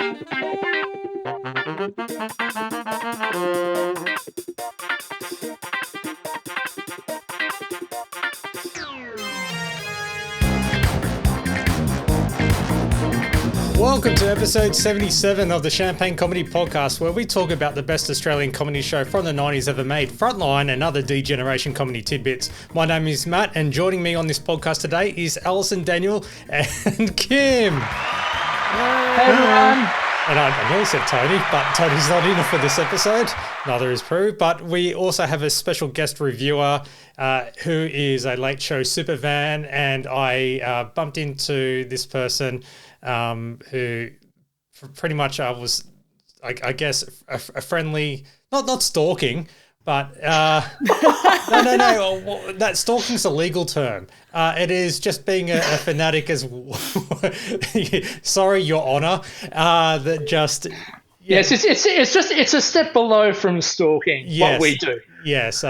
Welcome to episode 77 of the Champagne Comedy Podcast, where we talk about the best Australian comedy show from the 90s ever made, Frontline, and other D-Generation comedy tidbits. My name is Matt, and joining me on this podcast today is Alison, Daniel, and Kim. Hey everyone. And I nearly said Tony, but Tony's not in for this episode. Neither is Prue. But we also have a special guest reviewer who is a late show superfan, and I bumped into this person who pretty much was, I guess, a friendly, not stalking, but no, that stalking's a legal term. It is just being a fanatic as sorry, Your Honour. That just yes, it's a step below from stalking. Yes, what we do. Yes,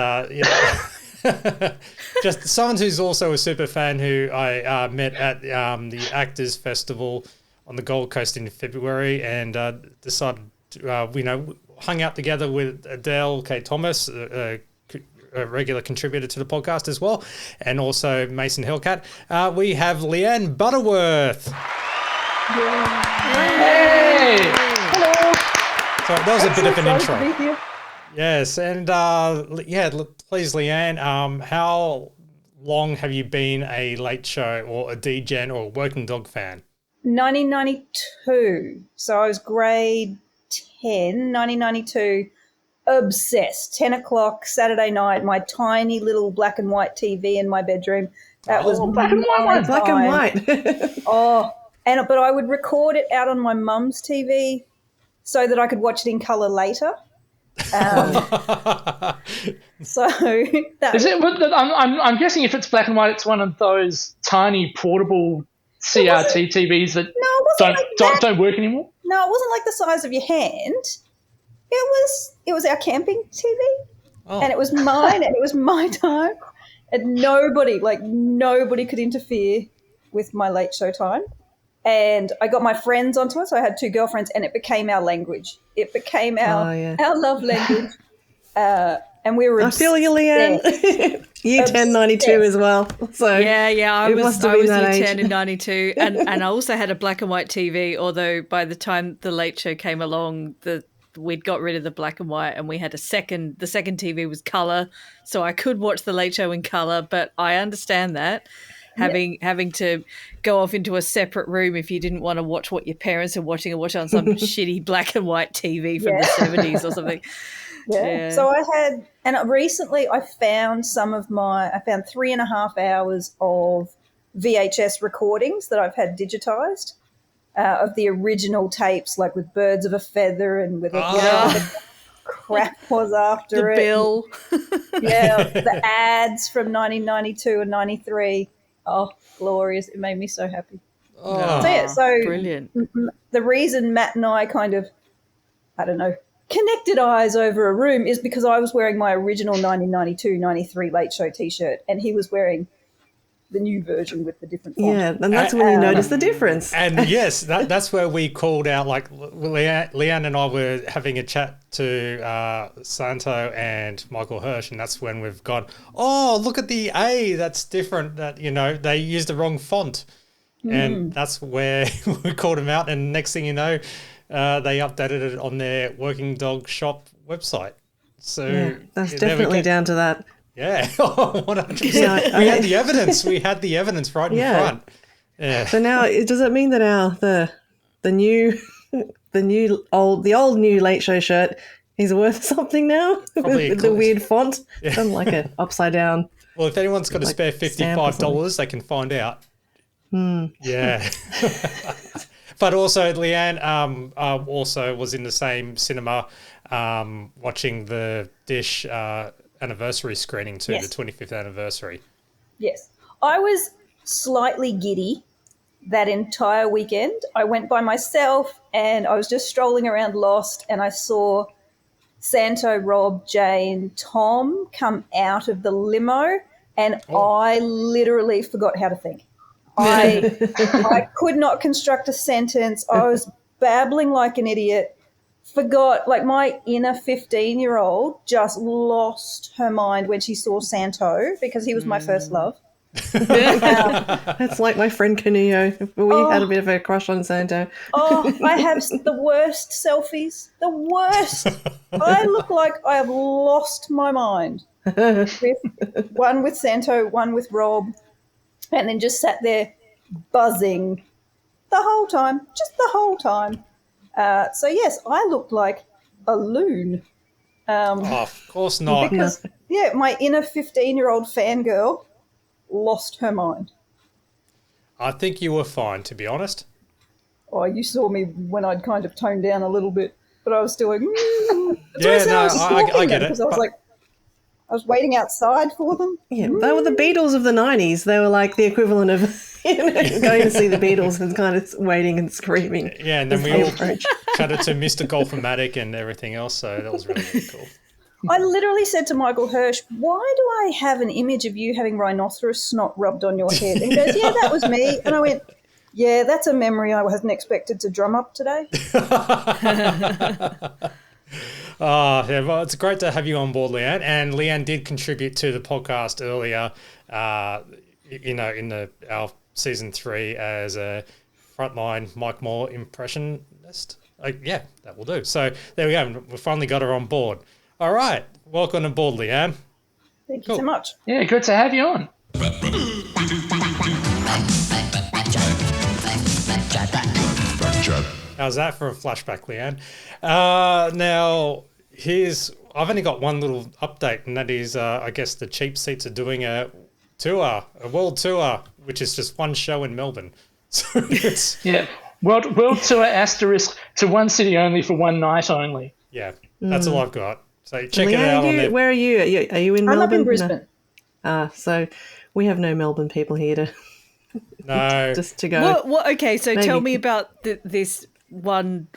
just someone who's also a super fan who I met at the Actors Festival on the Gold Coast in February, and decided to, hung out together with Adele K. Thomas, a regular contributor to the podcast as well, and also Mason Hellcat. We have Leanne Butterworth. Hey! Hello! So that was a bit of an intro. Yes, and please, Leanne, how long have you been a Late Show or a D-Gen or a Working Dog fan? 1992. So I was grade 10, 1992, obsessed. 10 o'clock Saturday night, my tiny little black and white TV in my bedroom. That was black and white. Black and white. But I would record it out on my mum's TV so that I could watch it in colour later. So that is it. I'm guessing if it's black and white, it's one of those tiny portable CRT TVs that don't work anymore. No, it wasn't like the size of your hand. It was our camping TV, and it was mine, and it was my time, and nobody could interfere with my late show time. And I got my friends onto it, so I had two girlfriends, and it became our language. It became our love language. And we were I feel you, Leanne. Year 10, 92 as well. So yeah, I was year age. 10 in 92, and I also had a black and white TV. Although by the time the Late Show came along, we'd got rid of the black and white, and we had the second TV was colour, so I could watch the Late Show in colour. But I understand that. Having to go off into a separate room if you didn't want to watch what your parents are watching, or watch on some shitty black and white TV from the 70s or something. Yeah. So recently I found I found 3.5 hours of VHS recordings that I've had digitized of the original tapes, like with Birds of a Feather and with whatever the crap was after the bill. The ads from 1992 and 93. Oh, glorious. It made me so happy. So brilliant. The reason Matt and I kind of, I don't know, connected eyes over a room is because I was wearing my original 1992-93 Late Show T-shirt, and he was wearing the new version with the different font. Yeah, and that's when you notice the difference. And yes, that's where we called out, like Leanne and I were having a chat to Santo and Michael Hirsch, and that's when we've gone, look at the A, that's different, that, they used the wrong font. And that's where we called them out, and next thing you know, they updated it on their Working Dog Shop website. So that's definitely down to that. Yeah, 100%. We had the evidence. We had the evidence right in front. Yeah. So now, does it mean that the old new Late Show shirt is worth something now with the weird font? Yeah. Kind of like an upside down. Well, if anyone's got a spare $55, they can find out. Yeah. But also, Leanne also was in the same cinema watching the Dish anniversary screening too, the 25th anniversary. Yes. I was slightly giddy that entire weekend. I went by myself and I was just strolling around Lost, and I saw Santo, Rob, Jane, Tom come out of the limo, and I literally forgot how to think. I could not construct a sentence. I was babbling like an idiot, forgot, like my inner 15-year-old just lost her mind when she saw Santo because he was my first love. It's like my friend Canio. We had a bit of a crush on Santo. I have the worst selfies. The worst. I look like I have lost my mind. One with Santo, one with Rob, and then just sat there buzzing the whole time, just the whole time. So, yes, I looked like a loon. Of course not. Because, my inner 15-year-old fangirl lost her mind. I think you were fine, to be honest. Oh, you saw me when I'd kind of toned down a little bit, but I was still like, I get it. Because I was like, I was waiting outside for them. Yeah, they were the Beatles of the 90s. They were like the equivalent of going to see the Beatles and kind of waiting and screaming. Yeah, and then we all chatted to Mr. Golfomatic and everything else, so that was really, really cool. I literally said to Michael Hirsch, why do I have an image of you having rhinoceros snot rubbed on your head? And he goes, yeah, that was me. And I went, yeah, that's a memory I wasn't expected to drum up today. Well, it's great to have you on board, Leanne. And Leanne did contribute to the podcast earlier, in our season 3 as a Frontline Mike Moore impressionist. That will do. So there we go. We finally got her on board. All right. Welcome aboard, Leanne. Thank you so much. Yeah, good to have you on. How's that for a flashback, Leanne? Now, I've only got one little update, and that is, I guess the Cheap Seats are doing a world tour, which is just one show in Melbourne. So it's... Yeah, world tour asterisk to one city only for one night only. Yeah, that's all I've got. So check Leanne, it out on there. Where are you? Are you in Melbourne? I'm up in Brisbane. No. So we have no Melbourne people here to just to go. Okay, so maybe. Tell me about this one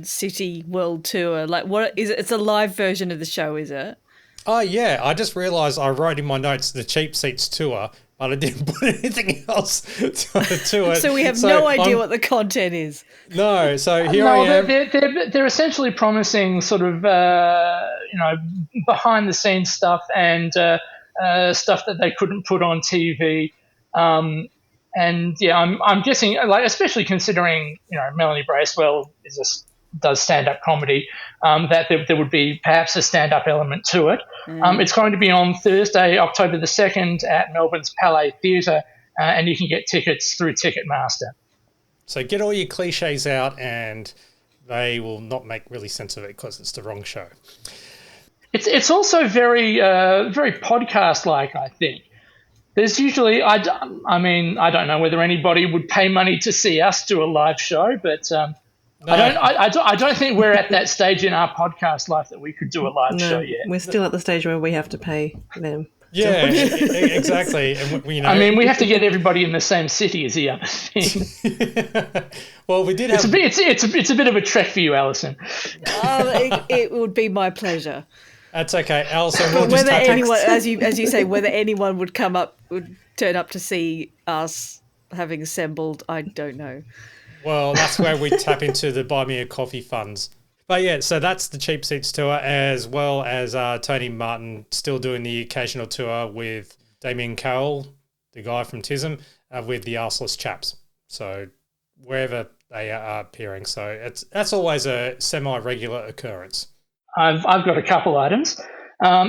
city world tour. Like, what is it? It's a live version of the show, is it? Oh yeah, I just realised I wrote in my notes the Cheap Seats tour, but I didn't put anything else to it. So we have no idea what the content is. No, so here I am. They're essentially promising sort of behind the scenes stuff and stuff that they couldn't put on TV. And yeah, I'm guessing, like, especially considering Melanie Bracewell does stand-up comedy, that there would be perhaps a stand-up element to it. It's going to be on Thursday, October the 2nd at Melbourne's Palais Theatre, and you can get tickets through Ticketmaster. So get all your cliches out, and they will not make really sense of it because it's the wrong show. It's also very very podcast-like, I think. There's usually, I don't know whether anybody would pay money to see us do a live show, but no. I don't think we're at that stage in our podcast life that we could do a live show yet. We're still at the stage where we have to pay them. Yeah, exactly. And we have to get everybody in the same city is the other thing. Well, we did have... It's a bit of a trek for you, Alison. It would be my pleasure. That's okay, Alison. We'll whether anyone, as you say, whether anyone would turn up to see us having assembled, I don't know. Well, that's where we tap into the Buy Me a Coffee funds. But yeah, so that's the Cheap Seats tour, as well as Tony Martin still doing the occasional tour with Damien Carroll, the guy from TISM, with the Arseless Chaps. So wherever they are appearing. So that's always a semi-regular occurrence. I've got a couple items.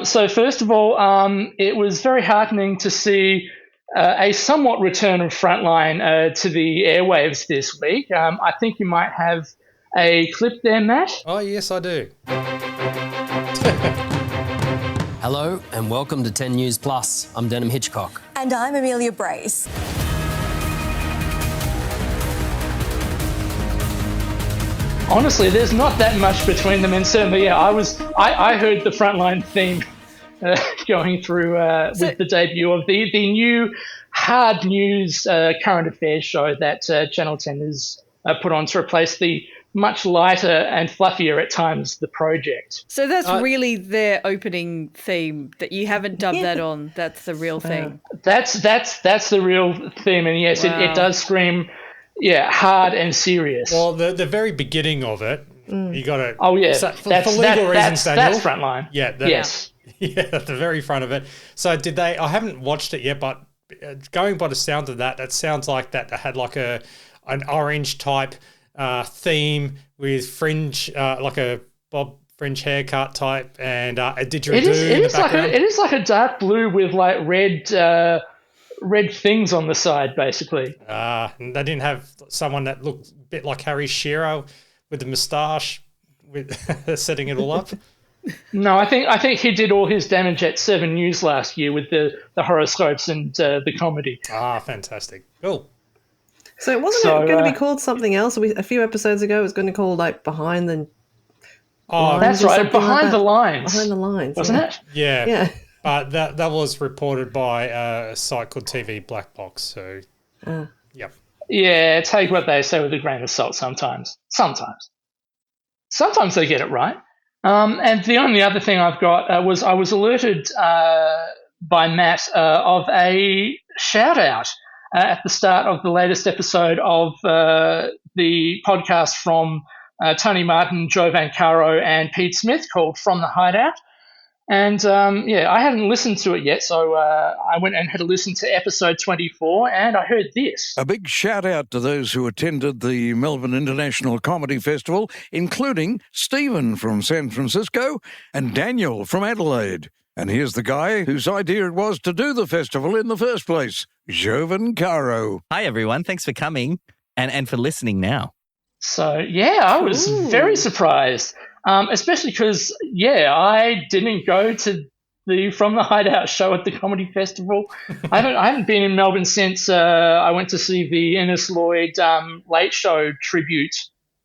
So first of all, it was very heartening to see a somewhat return of Frontline to the airwaves this week. I think you might have a clip there, Matt. Oh, yes, I do. Hello and welcome to 10 News Plus. I'm Denham Hitchcock. And I'm Amelia Brace. Honestly, there's not that much between them, and certainly, yeah, I heard the Frontline theme going through with the debut of the new hard news current affairs show that Channel 10 has put on to replace the much lighter and fluffier at times The Project. So that's really their opening theme, that you haven't dubbed that on. That's the real thing. That's the real theme, and yes, it does scream hard and serious. Well, the very beginning of it, you got to. Oh yeah, for legal reasons, Daniel. That's Frontline. Yeah. Yes. Yeah, at the very front of it. So did they? I haven't watched it yet, but going by the sound of that, sounds like that had like an orange type theme with fringe, like a Bob Fringe haircut type, and a didgeridoo in the background. It is like a dark blue with like red things on the side, basically. And they didn't have someone that looked a bit like Harry Shearer with the moustache, with setting it all up. No, I think he did all his damage at 7 News last year with the horoscopes and the comedy. Fantastic. Cool. So it wasn't going to be called something else? A few episodes ago, it was going to be called like Behind the Lines. That's right, Behind the Lines. Behind the Lines, wasn't it? Yeah. But that was reported by a site called TV Black Box. So, yep. Yeah, take what they say with a grain of salt. Sometimes they get it right. And the only other thing I've got was I was alerted by Matt of a shout out at the start of the latest episode of the podcast from Tony Martin, Joe Vancaro, and Pete Smith called From the Hideout. And I hadn't listened to it yet, so I went and had a listen to episode 24, and I heard this. A big shout out to those who attended the Melbourne International Comedy Festival, including Stephen from San Francisco and Daniel from Adelaide. And here's the guy whose idea it was to do the festival in the first place, Jovan Caro. Hi, everyone. Thanks for coming and for listening now. So, I was very surprised. Especially because, I didn't go to the From the Hideout show at the Comedy Festival. I haven't been in Melbourne since I went to see the Innes Lloyd Late Show tribute,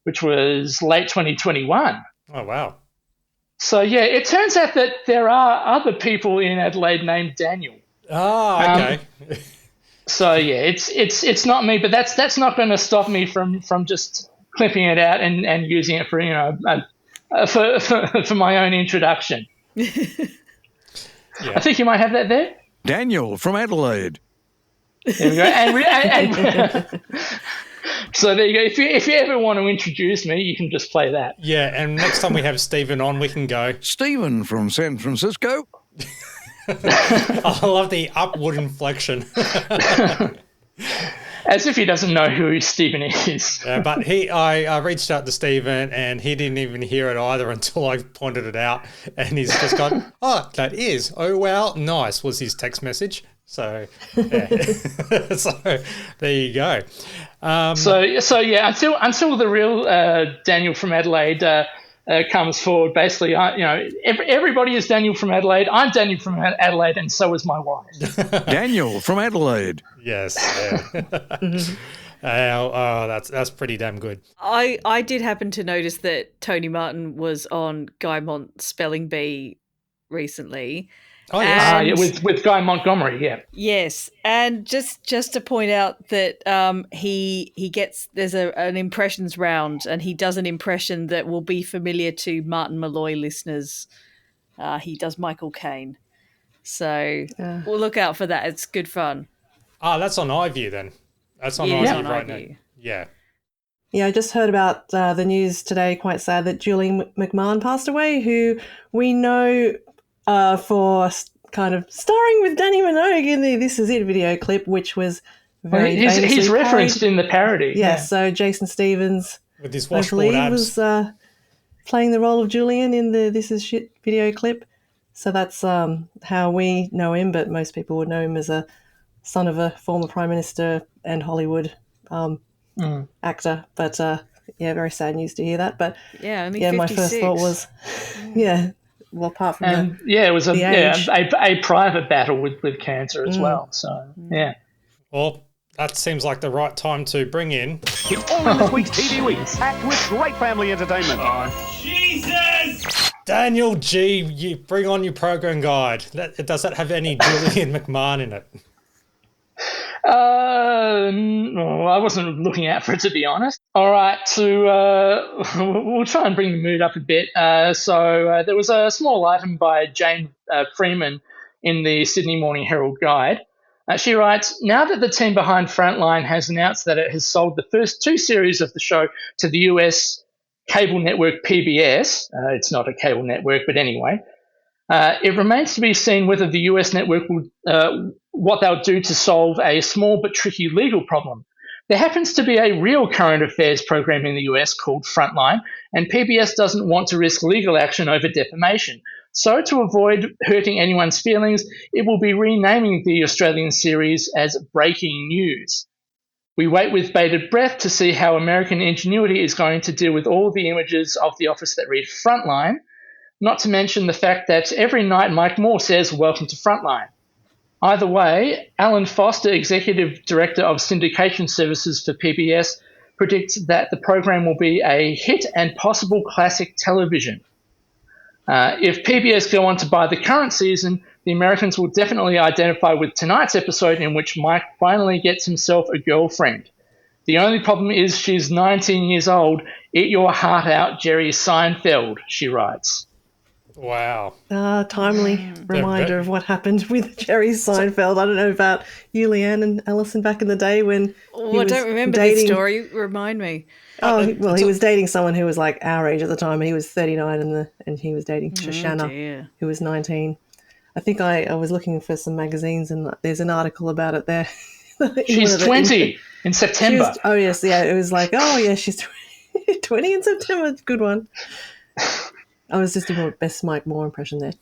which was late 2021. Oh, wow. So, it turns out that there are other people in Adelaide named Daniel. Oh, okay. So, it's not me, but that's not going to stop me from just clipping it out and using it for, for my own introduction. I think you might have that there. Daniel from Adelaide. There we go. And so there you go. If you ever want to introduce me, you can just play that. Yeah, and next time we have Stephen on, we can go. Stephen from San Francisco. I love the upward inflection. As if he doesn't know who Stephen is. But I reached out to Stephen and he didn't even hear it either until I pointed it out. And he's just gone, oh, that is. Oh, wow, nice was his text message. So, so there you go. Until the real Daniel from Adelaide comes forward, basically, everybody is Daniel from Adelaide. I'm Daniel from Adelaide, and so is my wife. Daniel from Adelaide. Yes. Yeah. That's pretty damn good. I did happen to notice that Tony Martin was on Guy Mont's Spelling Bee recently. Oh, yeah. With Guy Montgomery, yeah. Yes, and just to point out that he gets there's an impressions round, and he does an impression that will be familiar to Martin Malloy listeners. He does Michael Caine, so we'll look out for that. It's good fun. That's on iView then. That's on iView right now. Yeah. Yeah, I just heard about the news today. Quite sad that Julian McMahon passed away, who we know. For kind of starring with Danny Minogue in the This Is It video clip, which was very he's referenced in the parody. Yeah, so Jason Stevens, with his washboard abs, was playing the role of Julian in the This Is Shit video clip. So that's how we know him, but most people would know him as a son of a former Prime Minister and Hollywood actor. But very sad news to hear that. But only 56. My first thought was, well, apart from it was a private battle with cancer as well. So Well, that seems like the right time to bring in. It's all in this week's TV Week, packed with great family entertainment. Oh, Jesus! Daniel G, you bring on your program guide. Does that have any Julian McMahon in it? No, I wasn't looking out for it, to be honest. All right, we'll try and bring the mood up a bit. So there was a small item by Jane Freeman in the Sydney Morning Herald Guide, She writes, now that the team behind Frontline has announced that it has sold the first 2 series of the show to the US cable network PBS, it's not a cable network, but anyway, it remains to be seen whether the US network will, what they'll do to solve a small but tricky legal problem. There happens to be a real current affairs program in the US called Frontline, and PBS doesn't want to risk legal action over defamation. So, to avoid hurting anyone's feelings, it will be renaming the Australian series as Breaking News. We wait with bated breath to see how American ingenuity is going to deal with all the images of the office that read Frontline, not to mention the fact that every night Mike Moore says, "Welcome to Frontline." Either way, Alan Foster, Executive Director of Syndication Services for PBS, predicts that the program will be a hit and possible classic television. If PBS go on to buy the current season, the Americans will definitely identify with tonight's episode in which Mike finally gets himself a girlfriend. The only problem is she's 19 years old. Eat your heart out, Jerry Seinfeld, she writes. Wow. Timely reminder of what happened with Jerry Seinfeld. I don't know about you, Leanne and Alison, back in the day when I don't remember this story. Remind me. Oh, well, he was dating someone who was like our age at the time, and he was 39, and he was dating Shoshana, who was 19. I think I was looking for some magazines, and there's an article about it there. She's 20 in September. It was like, she's 20 in September. Good one. I was just doing my best Mike Moore impression there.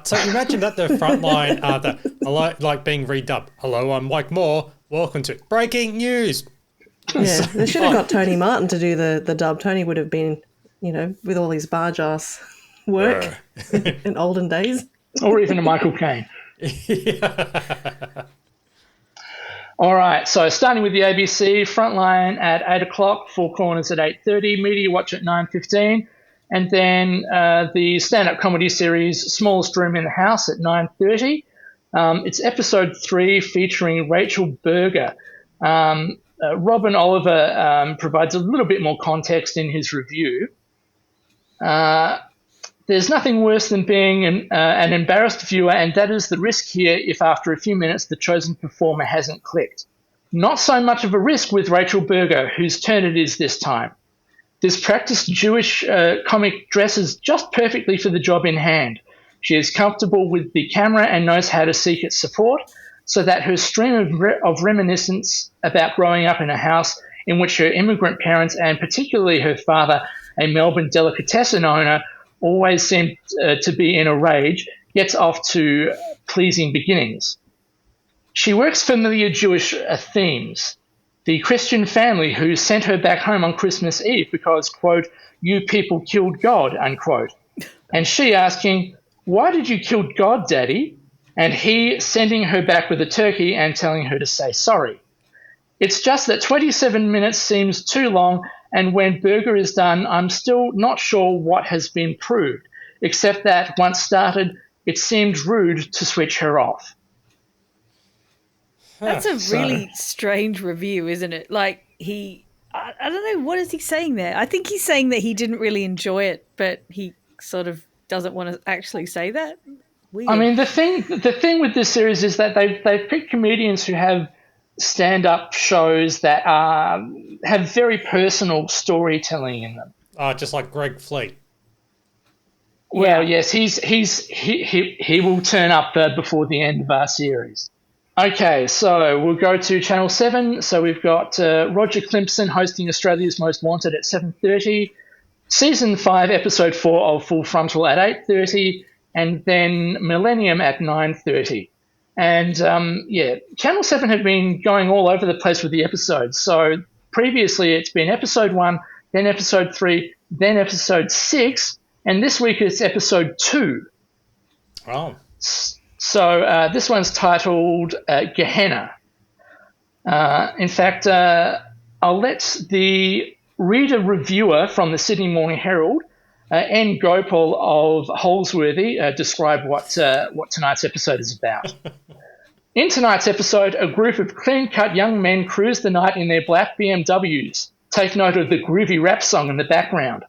So imagine that the Frontline, like being redubbed. Hello, I'm Mike Moore. Welcome to Breaking News. Yeah, they should have got Tony Martin to do the dub. Tony would have been, with all his barge ass work in olden days. Or even a Michael Caine. All right, so starting with the ABC, Frontline at 8 o'clock, Four Corners at 8:30, Media Watch at 9:15. And then the stand-up comedy series Smallest Room in the House at 9:30. It's episode 3 featuring Rachel Berger. Robin Oliver provides a little bit more context in his review. There's nothing worse than being an embarrassed viewer, and that is the risk here if after a few minutes the chosen performer hasn't clicked. Not so much of a risk with Rachel Berger, whose turn it is this time. This practiced Jewish comic dresses just perfectly for the job in hand. She is comfortable with the camera and knows how to seek its support, so that her stream of reminiscence about growing up in a house in which her immigrant parents and particularly her father, a Melbourne delicatessen owner, always seemed to be in a rage, gets off to pleasing beginnings. She works familiar Jewish themes. The Christian family who sent her back home on Christmas Eve because, quote, "you people killed God," unquote. And she asking, "Why did you kill God, Daddy?" And he sending her back with a turkey and telling her to say sorry. It's just that 27 minutes seems too long, and when Berger is done, I'm still not sure what has been proved, except that once started, it seemed rude to switch her off. That's a really strange review, isn't it? Like I don't know, what is he saying there? I think he's saying that he didn't really enjoy it, but he sort of doesn't want to actually say that. Weird. I mean, the thing with this series is that they've picked comedians who have stand-up shows that have very personal storytelling in them. Just like Greg Fleet. Well, yes, he will turn up before the end of our series. Okay, so we'll go to Channel 7. So we've got Roger Klimpson hosting Australia's Most Wanted at 7:30, Season 5, Episode 4 of Full Frontal at 8:30, and then Millennium at 9:30. And, Channel 7 have been going all over the place with the episodes. So previously it's been Episode 1, then Episode 3, then Episode 6, and this week it's Episode 2. Oh. So this one's titled Gehenna. In fact, I'll let the reader reviewer from the Sydney Morning Herald, N. Gopal of Holsworthy, describe what tonight's episode is about. In tonight's episode, a group of clean-cut young men cruise the night in their black BMWs. Take note of the groovy rap song in the background.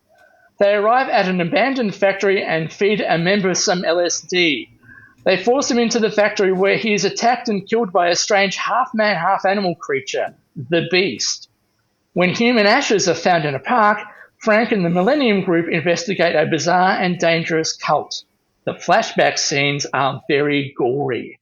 They arrive at an abandoned factory and feed a member some LSD. They force him into the factory where he is attacked and killed by a strange half-man, half-animal creature, the Beast. When human ashes are found in a park, Frank and the Millennium Group investigate a bizarre and dangerous cult. The flashback scenes are very gory.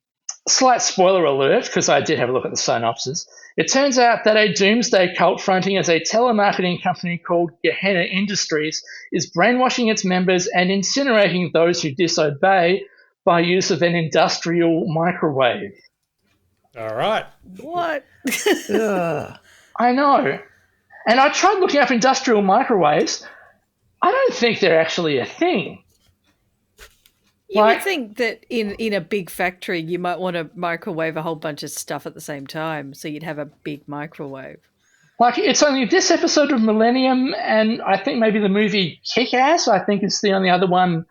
Slight spoiler alert, because I did have a look at the synopsis. It turns out that a doomsday cult fronting as a telemarketing company called Gehenna Industries is brainwashing its members and incinerating those who disobey by use of an industrial microwave. All right. What? I know. And I tried looking up industrial microwaves. I don't think they're actually a thing. You would think that in a big factory, you might want to microwave a whole bunch of stuff at the same time, so you'd have a big microwave. Like, it's only this episode of Millennium, and I think maybe the movie Kick-Ass, I think it's the only other one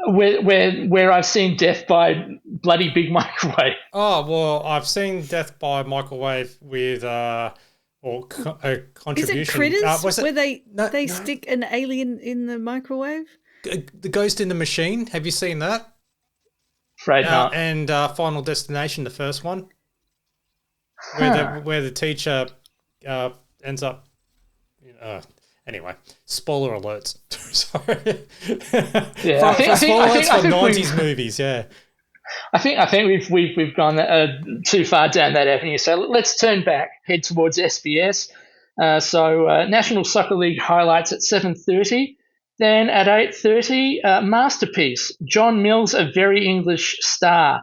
where I've seen death by bloody big microwave. Oh, well, I've seen death by microwave with a contribution. Is it Critters, where they stick an alien in the microwave? The Ghost in the Machine. Have you seen that? Afraid not. And Final Destination, the first one, where the teacher ends up. Anyway, spoiler alerts. Sorry. Yeah, spoiler alerts for 90s movies. Yeah. I think we've gone too far down that avenue. So let's turn back, head towards SBS. So National Soccer League highlights at 7:30. Then at 8:30, Masterpiece. John Mills, a very English star.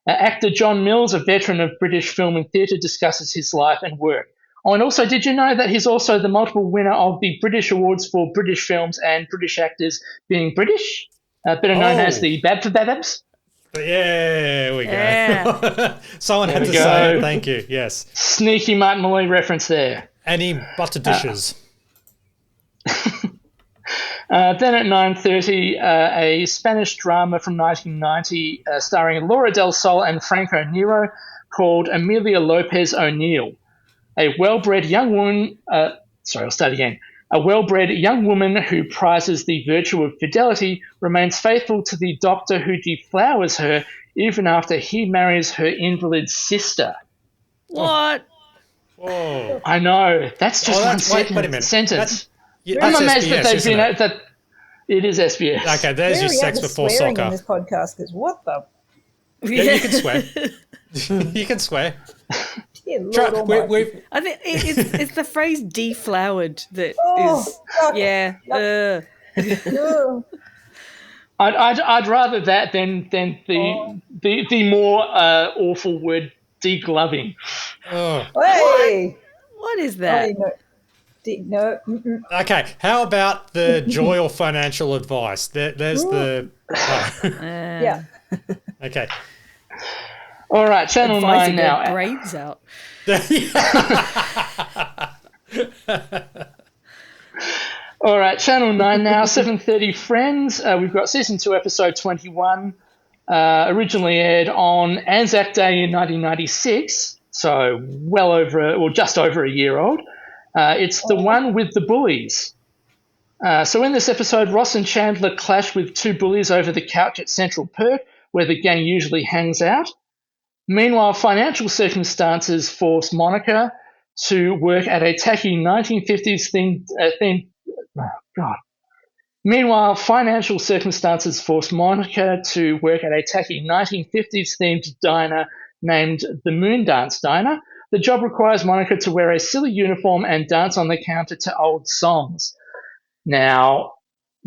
Actor John Mills, a veteran of British film and theatre, discusses his life and work. Oh, and also, did you know that he's also the multiple winner of the British Awards for British films and British actors being British, better known as the Babs? Yeah, we go. Yeah. Someone had to say it. Thank you. Yes. Sneaky Martin Malloy reference there. Any butter dishes. Then at 9:30, a Spanish drama from 1990 starring Laura del Sol and Franco Nero called Amelia Lopez O'Neill. A well-bred young woman A well-bred young woman who prizes the virtue of fidelity remains faithful to the doctor who deflowers her even after he marries her invalid sister. What? Whoa. I know. That's just one sentence. I'm amazed that they've been that. It is SBS. Okay, there's your sex before soccer. In this podcast, because what the? Yeah, you can swear. You can swear. I think it's the phrase deflowered that is. Yeah. I'd rather that than the more awful word degloving. Oh. Hey! What is that? No. Okay, how about the joy or financial advice? There's the. Yeah. Okay. All right, Channel 9 now. Brains out. All right, Channel 9 now, 7:30 Friends. We've got Season 2, Episode 21, originally aired on Anzac Day in 1996, so just over a year old. It's the one with the bullies. So in this episode, Ross and Chandler clash with two bullies over the couch at Central Perk, where the gang usually hangs out. Meanwhile, financial circumstances force Monica to work at a tacky 1950s themed. Meanwhile, financial circumstances force Monica to work at a tacky 1950s themed diner named the Moondance Diner. The job requires Monica to wear a silly uniform and dance on the counter to old songs. Now,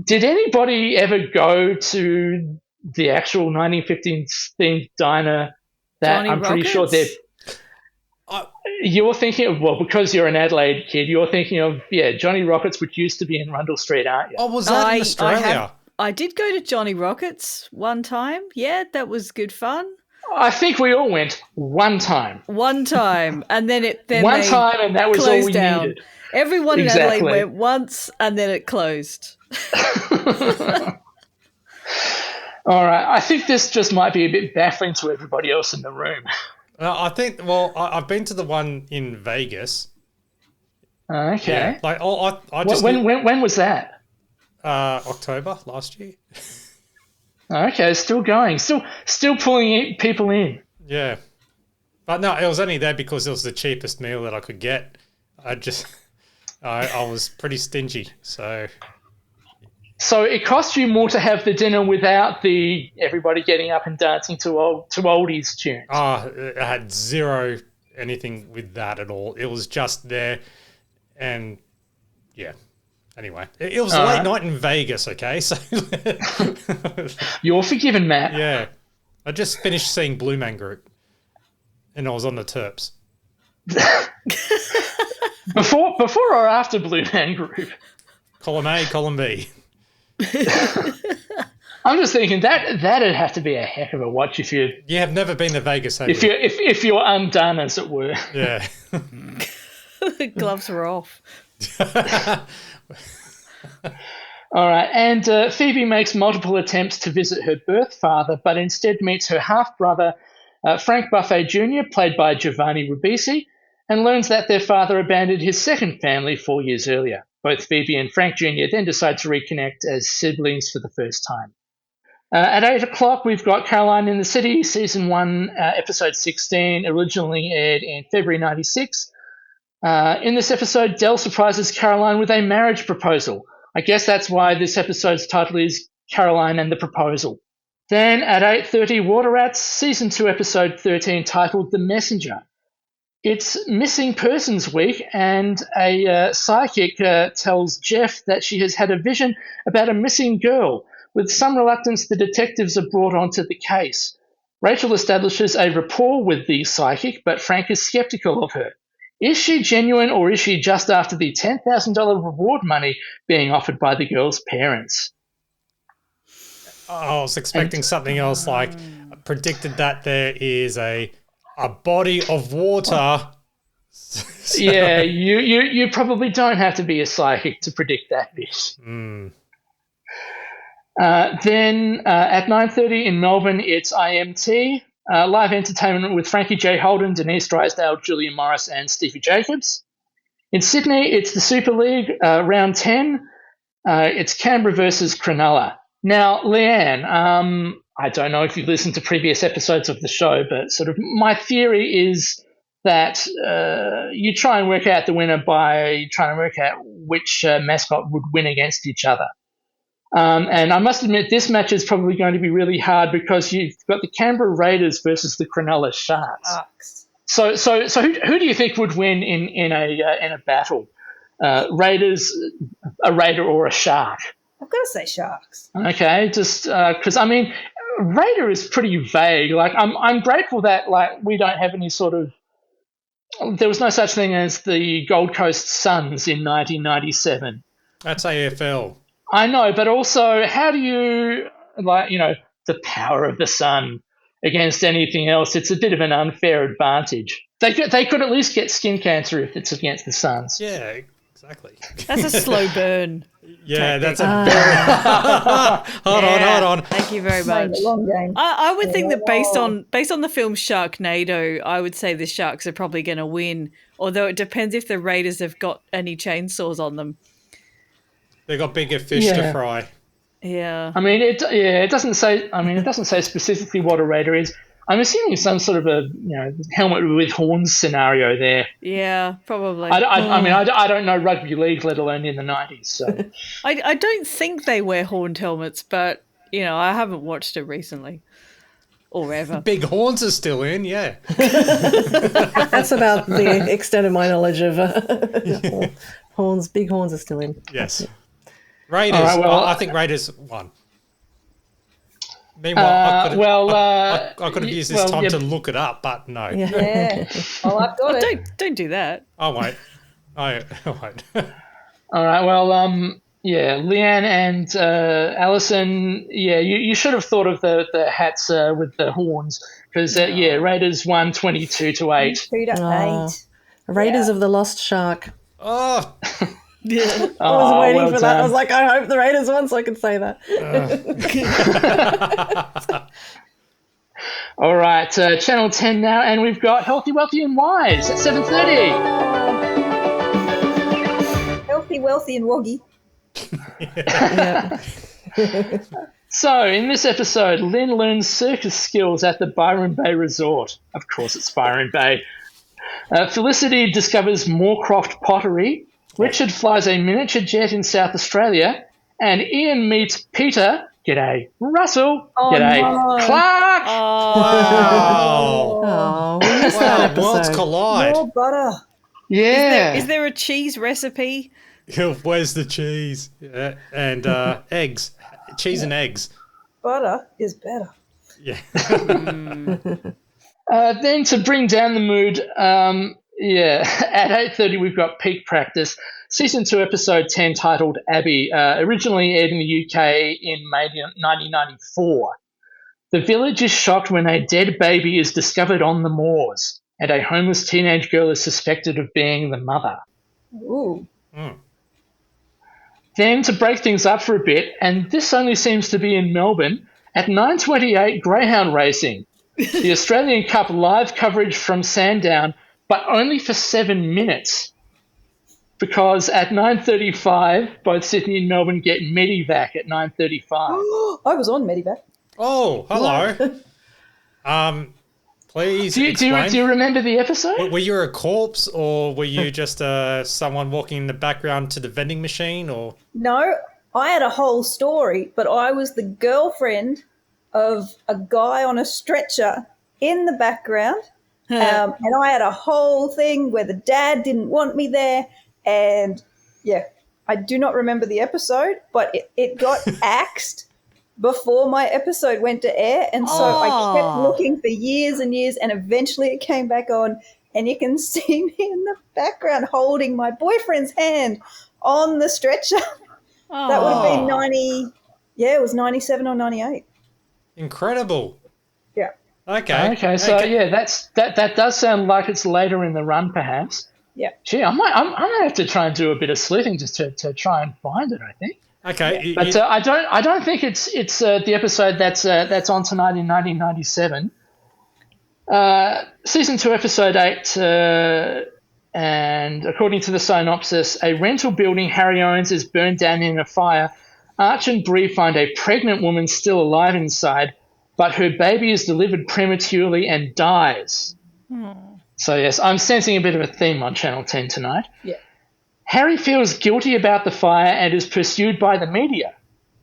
did anybody ever go to the actual 1950s themed diner that Johnny I'm pretty sure Rockets? You're thinking of, well, because you're an Adelaide kid, you're thinking of, Johnny Rockets, which used to be in Rundle Street, aren't you? Oh, was that in Australia? I did go to Johnny Rockets one time. Yeah, that was good fun. I think we all went one time. One time, and then one time, and that was all we needed. Everyone in Adelaide went once, and then it closed. All right, I think this just might be a bit baffling to everybody else in the room. I think. Well, I've been to the one in Vegas. Okay. Yeah, like I just when was that? October last year. Okay, still going, still pulling people in. Yeah. But no, it was only there because it was the cheapest meal that I could get. I was pretty stingy, so... So it cost you more to have the dinner without the everybody getting up and dancing to oldies tunes. Oh, it had zero anything with that at all. It was just there, and yeah. Anyway, it was a late night in Vegas. Okay, so you're forgiven, Matt. Yeah, I just finished seeing Blue Man Group, and I was on the Terps. before or after Blue Man Group? Column A, column B. I'm just thinking that'd have to be a heck of a watch if you have never been to Vegas, have you? If you're undone, as it were. Yeah. The gloves were off. All right, and Phoebe makes multiple attempts to visit her birth father, but instead meets her half-brother, Frank Buffet Jr., played by Giovanni Ribisi, and learns that their father abandoned his second family 4 years earlier. Both Phoebe and Frank Jr. then decide to reconnect as siblings for the first time. At 8 o'clock, we've got Caroline in the City, Season 1, Episode 16, originally aired in February 96. In this episode, Del surprises Caroline with a marriage proposal. I guess that's why this episode's title is Caroline and the Proposal. Then at 8:30, Water Rats, Season 2, Episode 13, titled The Messenger. It's Missing Persons Week, and a psychic tells Jeff that she has had a vision about a missing girl. With some reluctance, the detectives are brought onto the case. Rachel establishes a rapport with the psychic, but Frank is skeptical of her. Is she genuine, or is she just after the $10,000 reward money being offered by the girl's parents? I was expecting something else, like predicted that there is a body of water. Yeah, you probably don't have to be a psychic to predict that bit. Then at 9:30 in Melbourne, it's IMT, live entertainment with Frankie J. Holden, Denise Drysdale, Julia Morris, and Stevie Jacobs. In Sydney, it's the Super League, round 10. It's Canberra versus Cronulla. Now, Leanne, I don't know if you've listened to previous episodes of the show, but sort of my theory is that you try and work out the winner by trying to work out which mascot would win against each other. And I must admit, this match is probably going to be really hard because you've got the Canberra Raiders versus the Cronulla Sharks. So who do you think would win in a battle? Raiders, a Raider, or a Shark? I've got to say Sharks. Okay, just because I mean, Raider is pretty vague. Like I'm grateful that like we don't have any sort of. There was no such thing as the Gold Coast Suns in 1997. That's AFL. I know, but also, how do you, the power of the sun against anything else? It's a bit of an unfair advantage. They could at least get skin cancer if it's against the Suns. Yeah, exactly. That's a slow burn. Yeah, that's a very... Hold on. Thank you very much. Long game. I would think that based on the film Sharknado, I would say the Sharks are probably going to win, although it depends if the Raiders have got any chainsaws on them. They got bigger fish to fry. Yeah. I mean, it doesn't say. I mean, it doesn't say specifically what a Raider is. I'm assuming some sort of a helmet with horns scenario there. Yeah, probably. I mean, I don't know rugby league, let alone in the 90s. So I don't think they wear horned helmets, but I haven't watched it recently. Or ever. Big horns are still in, yeah. That's about the extent of my knowledge of horns. Big horns are still in. Yes. Raiders. Right, I think Raiders won. Meanwhile, I could have used this time to look it up, but no. Yeah. Well, I've got it. Don't do that. I won't. I won't. All right. Well, Leanne and Alison, you should have thought of the hats with the horns because, Raiders won 22-8. 2-8. Raiders of the Lost Shark. Oh. Yeah. I was waiting for that. I was like, I hope the Raiders won so I could say that. All right, Channel 10 now, and we've got Healthy, Wealthy and Wise at 7:30. Healthy, Wealthy and Woggy. So, in this episode, Lynn learns circus skills at the Byron Bay Resort. Of course, it's Byron Bay. Felicity discovers Moorcroft pottery. Richard flies a miniature jet in South Australia. And Ian meets Peter. G'day. Russell. G'day. no. Clark. Wow. Oh, we missed that Worlds episode. collide. More butter. Yeah. Is there a cheese recipe? Where's the cheese? Yeah. And eggs. Cheese and eggs. Butter is better. Yeah. Then to bring down the mood, at 8:30 we've got Peak Practice, Season 2, Episode 10, titled Abby, originally aired in the UK in May 1994. The village is shocked when a dead baby is discovered on the moors, and a homeless teenage girl is suspected of being the mother. Ooh. Then to break things up for a bit, and this only seems to be in Melbourne, at 9:28 Greyhound Racing. The Australian Cup live coverage from Sandown, but only for 7 minutes. Because at 9:35, both Sydney and Melbourne get Medivac at 9:35. I was on Medivac. Oh, hello. Please Do explain. you remember the episode? Were you a corpse, or were you just someone walking in the background to the vending machine, or? No, I had a whole story, but I was the girlfriend of a guy on a stretcher in the background. And I had a whole thing where the dad didn't want me there. And, I do not remember the episode, but it got axed before my episode went to air. And so I kept looking for years and years, and eventually it came back on. And you can see me in the background holding my boyfriend's hand on the stretcher. That would have been 90, it was 97 or 98. Incredible. Yeah. Okay, so that does sound like it's later in the run, perhaps. Yeah. Gee, I might have to try and do a bit of sleuthing just to try and find it, I think. Okay. But I don't think it's the episode that's on tonight in 1997. Season 2, Episode 8, and according to the synopsis, a rental building Harry owns is burned down in a fire. Arch and Bree find a pregnant woman still alive inside, but her baby is delivered prematurely and dies. So, yes, I'm sensing a bit of a theme on Channel 10 tonight. Yeah. Harry feels guilty about the fire and is pursued by the media.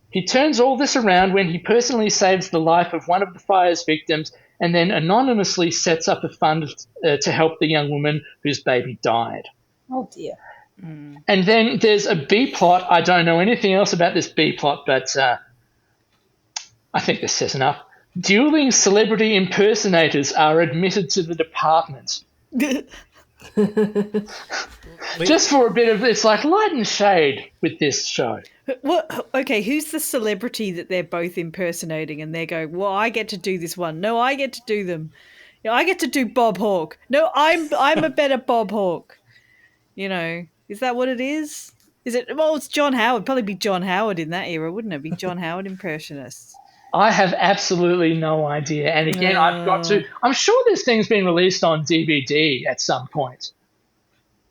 He turns all this around when he personally saves the life of one of the fire's victims and then anonymously sets up a fund to help the young woman whose baby died. Oh, dear. And then there's a B plot. I don't know anything else about this B plot, but I think this says enough. Dueling celebrity impersonators are admitted to the department. Just for a bit of, it's like light and shade with this show. What? Okay, who's the celebrity that they're both impersonating, and they're going, well, I get to do this one. No, I get to do them. You know, I get to do Bob Hawke. No, I'm a better Bob Hawke. You know, is that what it is? Is it? Well, it's John Howard. Probably be John Howard in that era, wouldn't it? Be John Howard impersonists. I have absolutely no idea. And again, I'm sure this thing's been released on DVD at some point.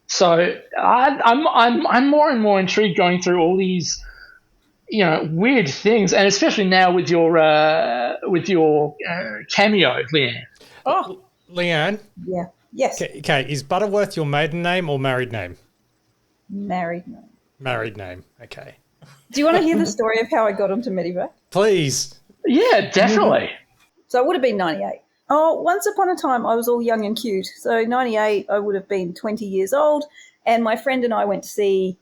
So I'm more and more intrigued going through all these, weird things, and especially now with your cameo, Leanne. Oh, Leanne. Yeah. Yes. Okay. Is Butterworth your maiden name or married name? Married name. Married name. Okay. Do you want to hear the story of how I got onto Medivac? Please. Yeah, definitely. So it would have been 98. Oh, once upon a time, I was all young and cute. So 98, I would have been 20 years old, and my friend and I went to see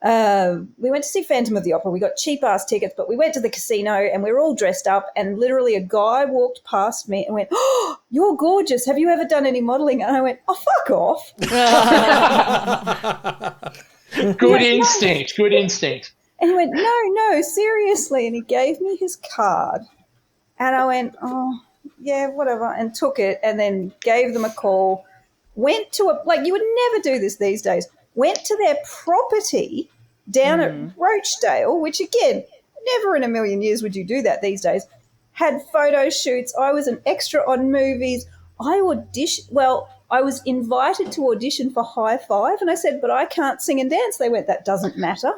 Phantom of the Opera. We got cheap-ass tickets, but we went to the casino, and we were all dressed up, and literally a guy walked past me and went, "Oh, you're gorgeous. Have you ever done any modelling?" And I went, "Oh, fuck off." Good instinct. And he went, no, seriously. And he gave me his card. And I went, oh, yeah, whatever, and took it and then gave them a call. Went to you would never do this these days, went to their property down at Rochdale, which, again, never in a million years would you do that these days. Had photo shoots. I was an extra on movies. I was invited to audition for High Five, and I said, but I can't sing and dance. They went, that doesn't matter.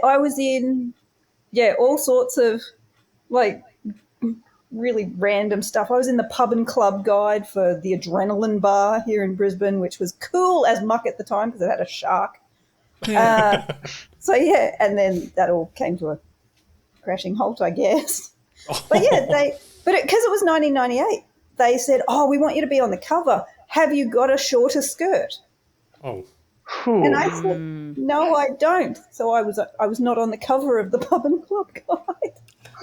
I was in all sorts of like really random stuff. I was in the pub and club guide for the Adrenaline Bar here in Brisbane, which was cool as muck at the time because it had a shark. And then that all came to a crashing halt, I guess. But because it was 1998, they said, "Oh, we want you to be on the cover. Have you got a shorter skirt?" Oh. And I said, "No, I don't." So I was not on the cover of the pub and club guide.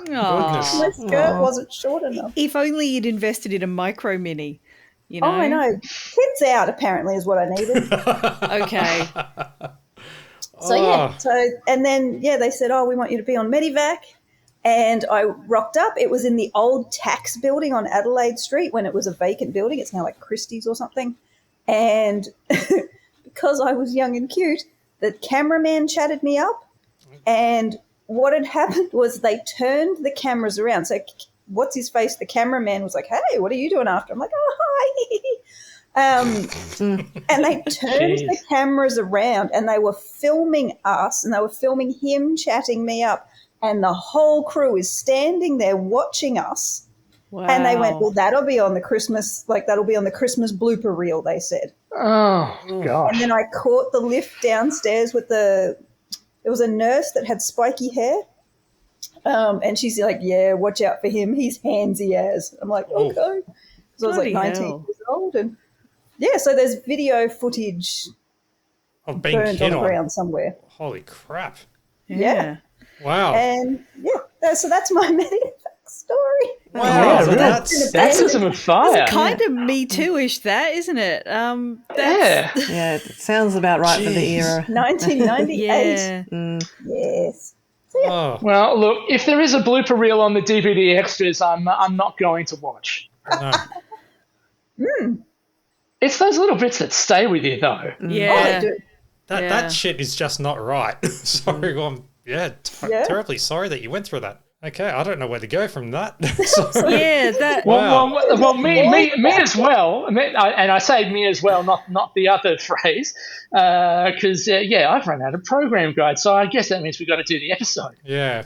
Goodness. My skirt wasn't short enough. If only you'd invested in a micro mini, you know. Oh, I know. Kids out apparently is what I needed. Okay. And then they said, "Oh, we want you to be on Medivac." And I rocked up. It was in the old tax building on Adelaide Street when it was a vacant building. It's now like Christie's or something. And because I was young and cute, the cameraman chatted me up. And what had happened was they turned the cameras around. So what's his face? The cameraman was like, "Hey, what are you doing after?" I'm like, "Oh, hi." And they turned the cameras around and they were filming us and they were filming him chatting me up. And the whole crew is standing there watching us. Wow. And they went, "Well, that'll be on the Christmas blooper reel," they said. Oh, gosh. And then I caught the lift downstairs with there was a nurse that had spiky hair. And she's like, "Yeah, watch out for him. He's handsy as." I'm like, "Okay." So I was like 19 years old. And so there's video footage of being burned on the ground somewhere. Holy crap. Yeah. Wow. And so that's my Medivac story. Wow. That's some fire. It's kind of Me Too-ish, that, isn't it? It sounds about right for the era. 1998. Yes. Well, look, if there is a blooper reel on the DVD extras, I'm not going to watch. No. It's those little bits that stay with you, though. Yeah. That shit is just not right. Sorry, I'm terribly sorry that you went through that. Okay, I don't know where to go from that. Well, me as well. And I say me as well, not the other phrase, because I've run out of program guide, so I guess that means we've got to do the episode. Yeah.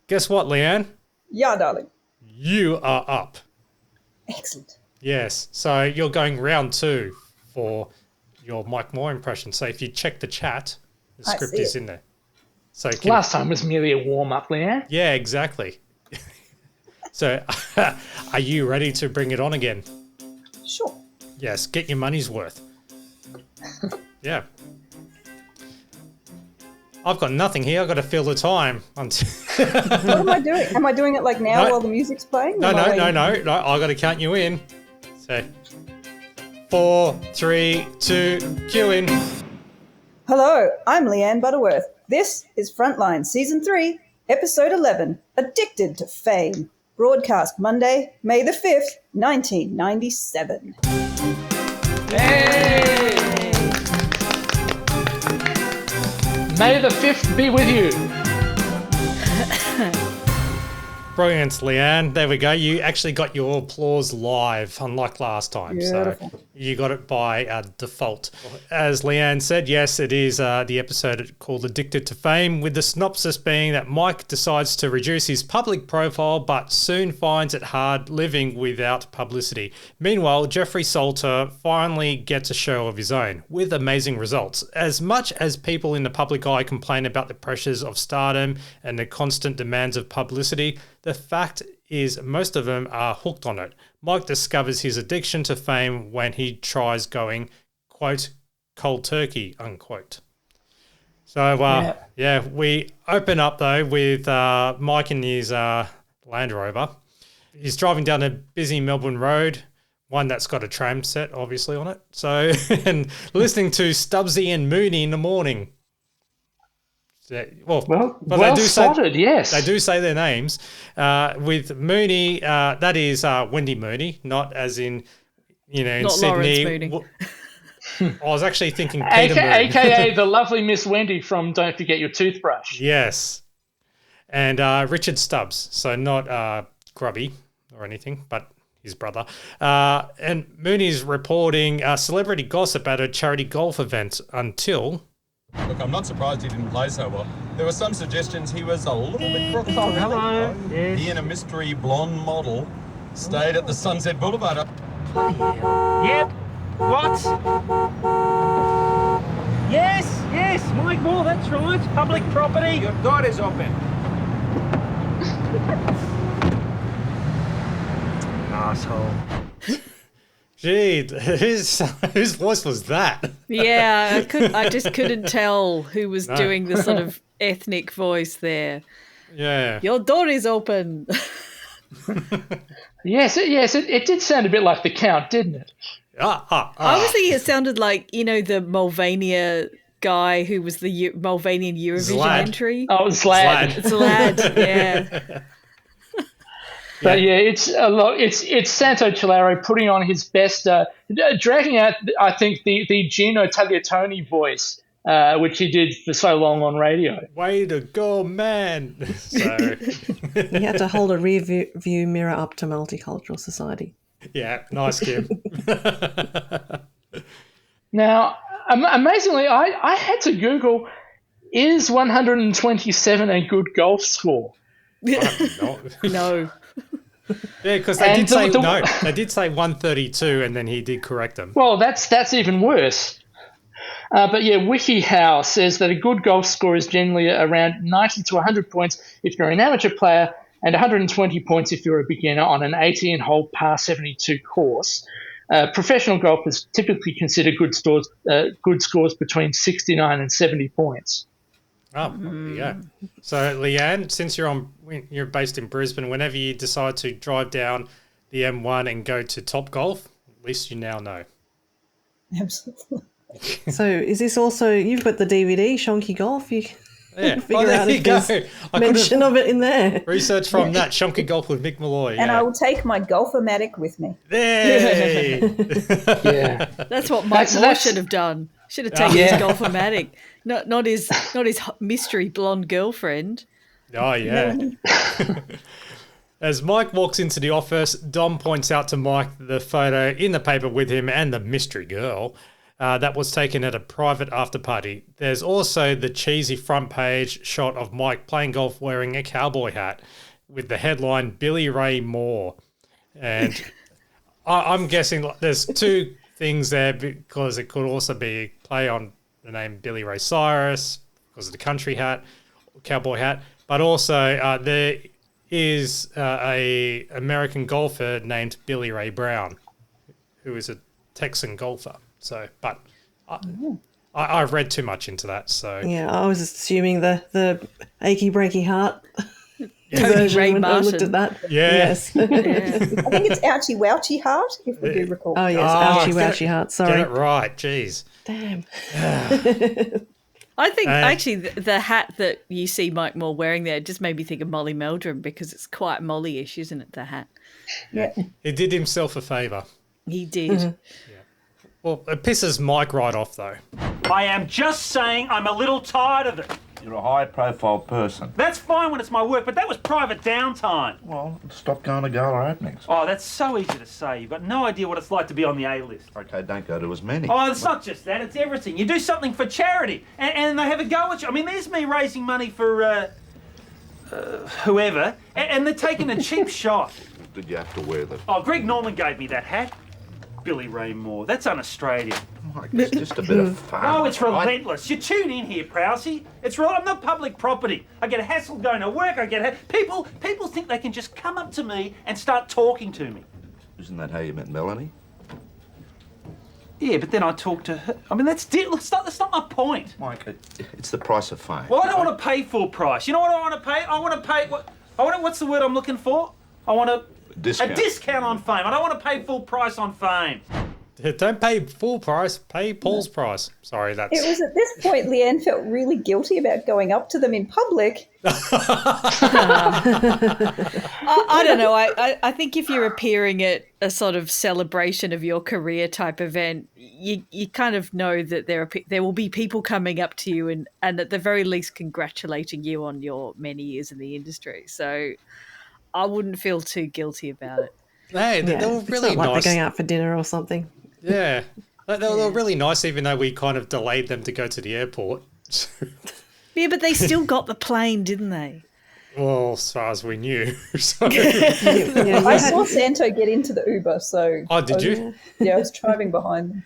Guess what, Leanne? Yeah, darling. You are up. Excellent. Yes, so you're going round 2 for your Mike Moore impression. So if you check the chat, the script is in there. So last time was merely a warm-up, Leanne. Yeah, exactly. So are you ready to bring it on again? Sure. Yes, get your money's worth. Yeah. I've got nothing here. I've got to fill the time. What am I doing? Am I doing it like now while the music's playing? No. I've got to count you in. So 4, 3, 2, cue in. Hello, I'm Leanne Butterworth. This is Frontline Season 3, Episode 11, Addicted to Fame. Broadcast Monday, May the 5th, 1997. Hey! May the 5th be with you. Brilliant, Leanne. There we go. You actually got your applause live, unlike last time. Beautiful. So you got it by default. As Leanne said, yes, it is the episode called Addicted to Fame, with the synopsis being that Mike decides to reduce his public profile but soon finds it hard living without publicity. Meanwhile, Jeffrey Salter finally gets a show of his own, with amazing results. As much as people in the public eye complain about the pressures of stardom and the constant demands of publicity, the fact is most of them are hooked on it. Mike discovers his addiction to fame when he tries going, quote, cold turkey, unquote. So, we open up, though, with Mike in his Land Rover. He's driving down a busy Melbourne road, one that's got a tram set, obviously, on it. So, and listening to Stubbsy and Mooney in the morning. Well spotted, yes. They do say their names. With Mooney, that is Wendy Mooney, not as in, in not Sydney. Lawrence Mooney. I was actually thinking Peter Mooney. AKA the lovely Miss Wendy from Don't Forget Your Toothbrush. Yes. And Richard Stubbs, so not Grubby or anything, but his brother. And Mooney's reporting celebrity gossip at a charity golf event until Look, I'm not surprised he didn't play so well. There were some suggestions he was a little bit crook. Oh, hello. Yes. He and a mystery blonde model stayed at the Sunset Boulevard. Bloody hell. Yep. What? Yes, Mike Moore, that's right. Public property. Your door is open. Asshole. Gee, whose voice was that? Yeah, I just couldn't tell who was doing the sort of ethnic voice there. Yeah. Your door is open. Yes, it did sound a bit like the Count, didn't it? I was thinking it sounded like, the Mulvania guy who was the Mulvanian Eurovision entry. Oh, Zlad. Zlad, yeah. But yeah, it's a lot. It's Santo Cilario putting on his best, dragging out, I think, the Gino Tagliatone voice, which he did for so long on radio. Way to go, man! So he had to hold a rear view mirror up to multicultural society. Yeah, nice, Kim. Now, amazingly, I had to Google, is 127 a good golf score? No. Yeah, because they did say no. They did say 132, and then he did correct them. Well, that's even worse. But yeah, WikiHow says that a good golf score is generally around 90 to 100 points if you're an amateur player, and 120 points if you're a beginner on an 18-hole par 72 course. Professional golfers typically consider good scores between 69 and 70 points. Oh, yeah. So, Leanne, since you're based in Brisbane, whenever you decide to drive down the M1 and go to Topgolf, at least you now know. Absolutely. So, is this also, you've got the DVD, Shonky Golf? You can figure out if there's mention of it in there. Research from that, Shonky Golf with Mick Malloy. And I will take my Golf-O-Matic with me. Hey! Yeah. That's what Mike Moore should have done. Should have taken his Golf-O-Matic. Not his mystery blonde girlfriend. Oh, yeah. As Mike walks into the office, Dom points out to Mike the photo in the paper with him and the mystery girl that was taken at a private after party. There's also the cheesy front page shot of Mike playing golf wearing a cowboy hat with the headline Billy Ray Moore. And I'm guessing there's two things there because it could also be play on the name Billy Ray Cyrus because of the country hat, cowboy hat, but also there is a American golfer named Billy Ray Brown, who is a Texan golfer. So, but I've read too much into that. So yeah, I was assuming the achy breaky heart. Tony Ray Martin. I looked at that. Yeah. Yes. I think it's Ouchie Wouchie Heart, if we do recall. Oh, yes, Ouchie Wouchie Heart. Sorry. Get it right. Jeez. Damn. I think actually the hat that you see Mike Moore wearing there just made me think of Molly Meldrum because it's quite Molly-ish, isn't it, the hat? Yeah. He did himself a favour. He did. Yeah. Well, it pisses Mike right off, though. I am just saying I'm a little tired of it. You're a high-profile person. That's fine when it's my work, but that was private downtime. Well, stop going to gala openings. Oh, that's so easy to say. You've got no idea what it's like to be on the A-list. Okay, don't go to as many. Oh, it's not just that. It's everything. You do something for charity, and they have a go at you. I mean, there's me raising money for whoever, and they're taking a cheap shot. Did you have to wear them? Oh, Greg Norman gave me that hat. Billy Ray Moore. That's un-Australian. Mike, it's just a bit of fun. Oh, it's relentless. You tune in here, Prousey. I'm not public property. I get a hassle going to work. People think they can just come up to me and start talking to me. Isn't that how you met Melanie? Yeah, but then I talk to her. I mean, that's not my point. Mike, it's the price of fame. Well, I don't want to pay full price. You know what I want to pay? I want to pay what's the word I'm looking for? I want a discount on fame. I don't want to pay full price on fame. Don't pay full price, pay Paul's price. Sorry, that's... It was at this point Leanne felt really guilty about going up to them in public. I don't know. I think if you're appearing at a sort of celebration of your career type event, you kind of know that there will be people coming up to you and at the very least congratulating you on your many years in the industry. So I wouldn't feel too guilty about it. Hey, they were really it's not like nice. they're going out for dinner or something. Yeah. They were really nice, even though we kind of delayed them to go to the airport. Yeah, but they still got the plane, didn't they? Well, as far as we knew. So. I saw Santo get into the Uber, so... Oh, did you? Yeah, I was driving behind them.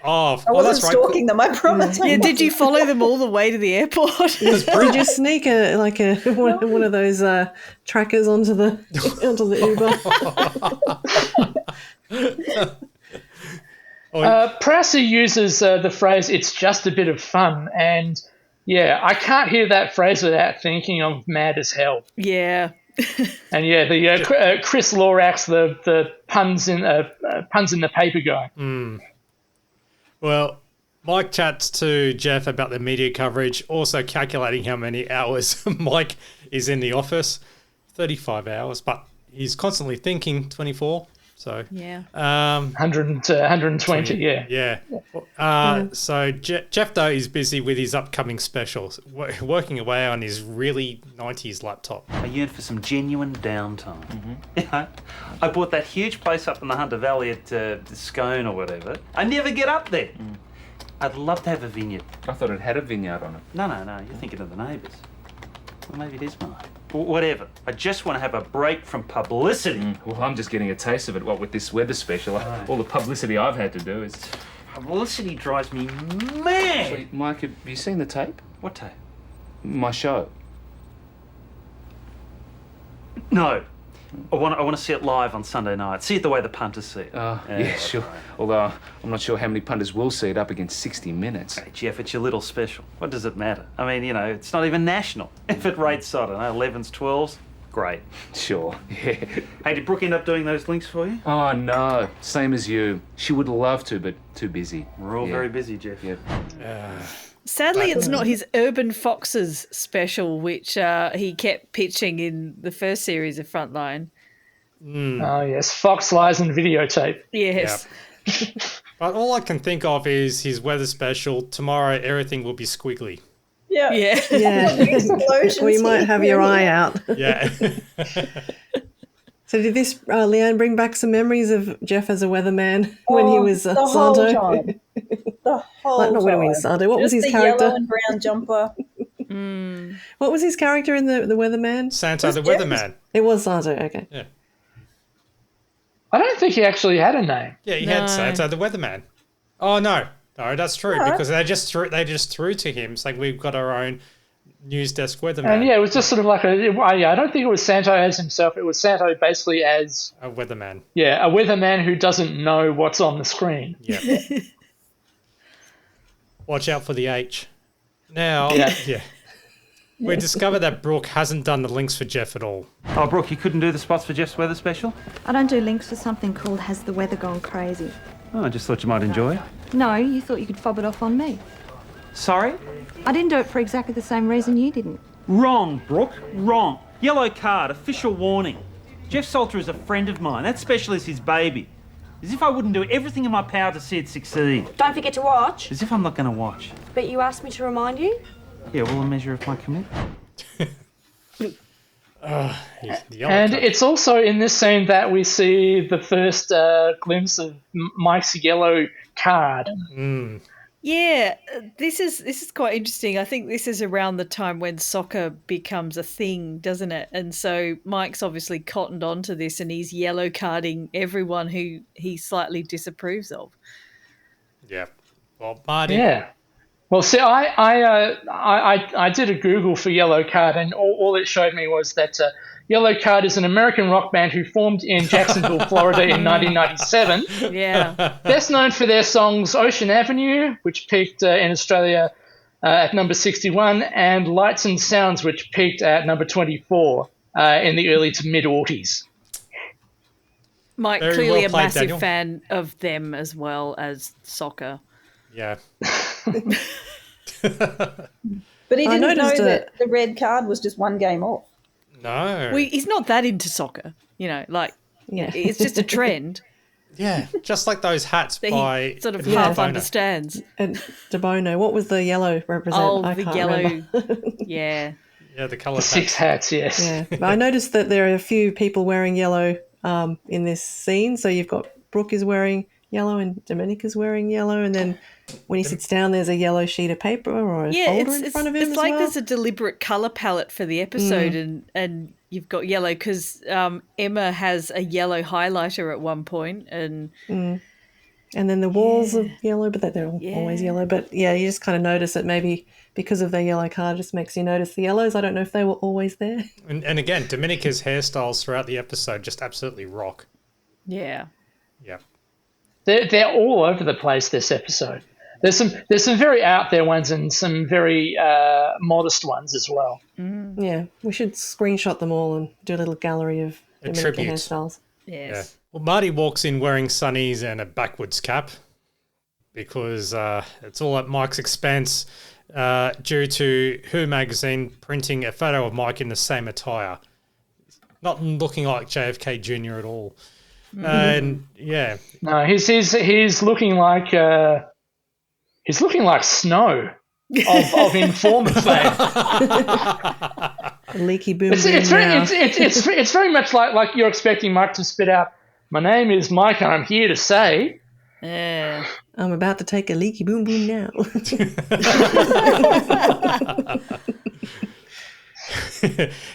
Oh, I wasn't that's right. stalking them, I promise. Yeah, did you follow them all the way to the airport? Did you sneak one of those trackers onto the Uber? Prowse uses the phrase, it's just a bit of fun, and yeah, I can't hear that phrase without thinking of Mad as Hell. Yeah. And yeah, the Chris Lorax, the puns in the paper guy. Well, Mike chats to Jeff about the media coverage, also calculating how many hours Mike is in the office. 35 hours, but he's constantly thinking 24. So yeah, 120. Yeah. So Jeff though is busy with his upcoming specials, working away on his really 90s laptop. I yearn for some genuine downtime. You know, I bought that huge place up in the Hunter Valley at Scone or whatever. I never get up there. I'd love to have a vineyard. I thought it had a vineyard on it. No, you're thinking of the neighbours. Well, maybe it is mine. Whatever. I just want to have a break from publicity. Well, I'm just getting a taste of it, with this weather special. All the publicity I've had to do is... Publicity drives me mad! Actually, Mike, have you seen the tape? What tape? My show. No. I want to see it live on Sunday night. See it the way the punters see it. Yeah, sure. Although I'm not sure how many punters will see it up against 60 Minutes. Hey, Jeff, it's your little special. What does it matter? I mean, you know, it's not even national. If it rates, I don't know, 11s, 12s, great. Sure, yeah. Hey, did Brooke end up doing those links for you? Oh, no. Same as you. She would love to, but too busy. We're all very busy, Jeff. Yep. Sadly, it's not his Urban Foxes special, which he kept pitching in the first series of Frontline. Oh, yes. Fox Lies and Videotape. Yes. Yep. But all I can think of is his weather special. Tomorrow, everything will be squiggly. Yeah. Or you might have your eye out. Yeah. So did this, Leanne, bring back some memories of Jeff as a weatherman when he was the Santo? whole time. The whole Not time. when he was Santo. What was Just his the character? yellow and brown jumper. What was his character in the weatherman? Santo the weatherman. It was Santo, okay. Yeah. I don't think he actually had a name. Yeah, he had Santo the weatherman. Oh, no, that's true, because they just threw to him saying we've got our own news desk weatherman. And yeah, it was just sort of like I don't think it was Santo as himself. It was Santo basically as a weatherman. Yeah, a weatherman who doesn't know what's on the screen. Yeah. Watch out for the H. Now, we discovered that Brooke hasn't done the links for Jeff at all. Oh, Brooke, you couldn't do the spots for Jeff's weather special? I don't do links for something called Has the Weather Gone Crazy? Oh, I just thought you might enjoy it. No, you thought you could fob it off on me. Sorry? I didn't do it for exactly the same reason you didn't. Wrong, Brooke. Wrong. Yellow card, official warning. Jeff Salter is a friend of mine. That special is his baby. As if I wouldn't do everything in my power to see it succeed. Don't forget to watch. As if I'm not going to watch. But you asked me to remind you? Yeah, well, a measure of my commitment. And it's also in this scene that we see the first glimpse of Mike's yellow card. Yeah, this is quite interesting. I think this is around the time when soccer becomes a thing, doesn't it? And so Mike's obviously cottoned onto this, and he's yellow carding everyone who he slightly disapproves of. Yeah. Well, Marty. Yeah. Well, see, I did a Google for Yellow Card, and all it showed me was that Yellow Card is an American rock band who formed in Jacksonville, Florida in 1997. Yeah. Best known for their songs Ocean Avenue, which peaked in Australia at number 61, and Lights and Sounds, which peaked at number 24 in the early to mid-aughties. Mike, Very clearly well played, a massive Daniel. fan of them as well as soccer. Yeah. But he didn't know that the red card was just one game off. No. He's not that into soccer, it's just a trend. Yeah, just like those hats that by he sort of De half Bono. understands. And De Bono, what was the yellow represent? Oh, I the can't yellow. remember. Yeah. Yeah, the colour. Six hats, yes. Yeah, but I noticed that there are a few people wearing yellow in this scene. So you've got Brooke is wearing yellow and Dominica's wearing yellow, and then when he sits down there's a yellow sheet of paper or a folder in front of him it's as like well. there's a deliberate colour palette for the episode and you've got yellow because Emma has a yellow highlighter at one point and then the walls are yellow, but they're always yellow. But yeah, you just kind of notice it maybe because of their yellow card, just makes you notice the yellows. I don't know if they were always there. And again, Dominica's hairstyles throughout the episode just absolutely rock. Yeah. Yep. They're all over the place this episode. There's some very out there ones and some very modest ones as well. Yeah, we should screenshot them all and do a little gallery of Dominican hairstyles. Yes. Yeah. Well, Marty walks in wearing sunnies and a backwards cap because it's all at Mike's expense due to Who magazine printing a photo of Mike in the same attire. Not looking like JFK Jr. at all. And yeah. No, he's looking like snow of informant fame. Leaky boom. It's very much like you're expecting Mike to spit out, "My name is Mike and I'm here to say." Yeah. I'm about to take a leaky boom boom now.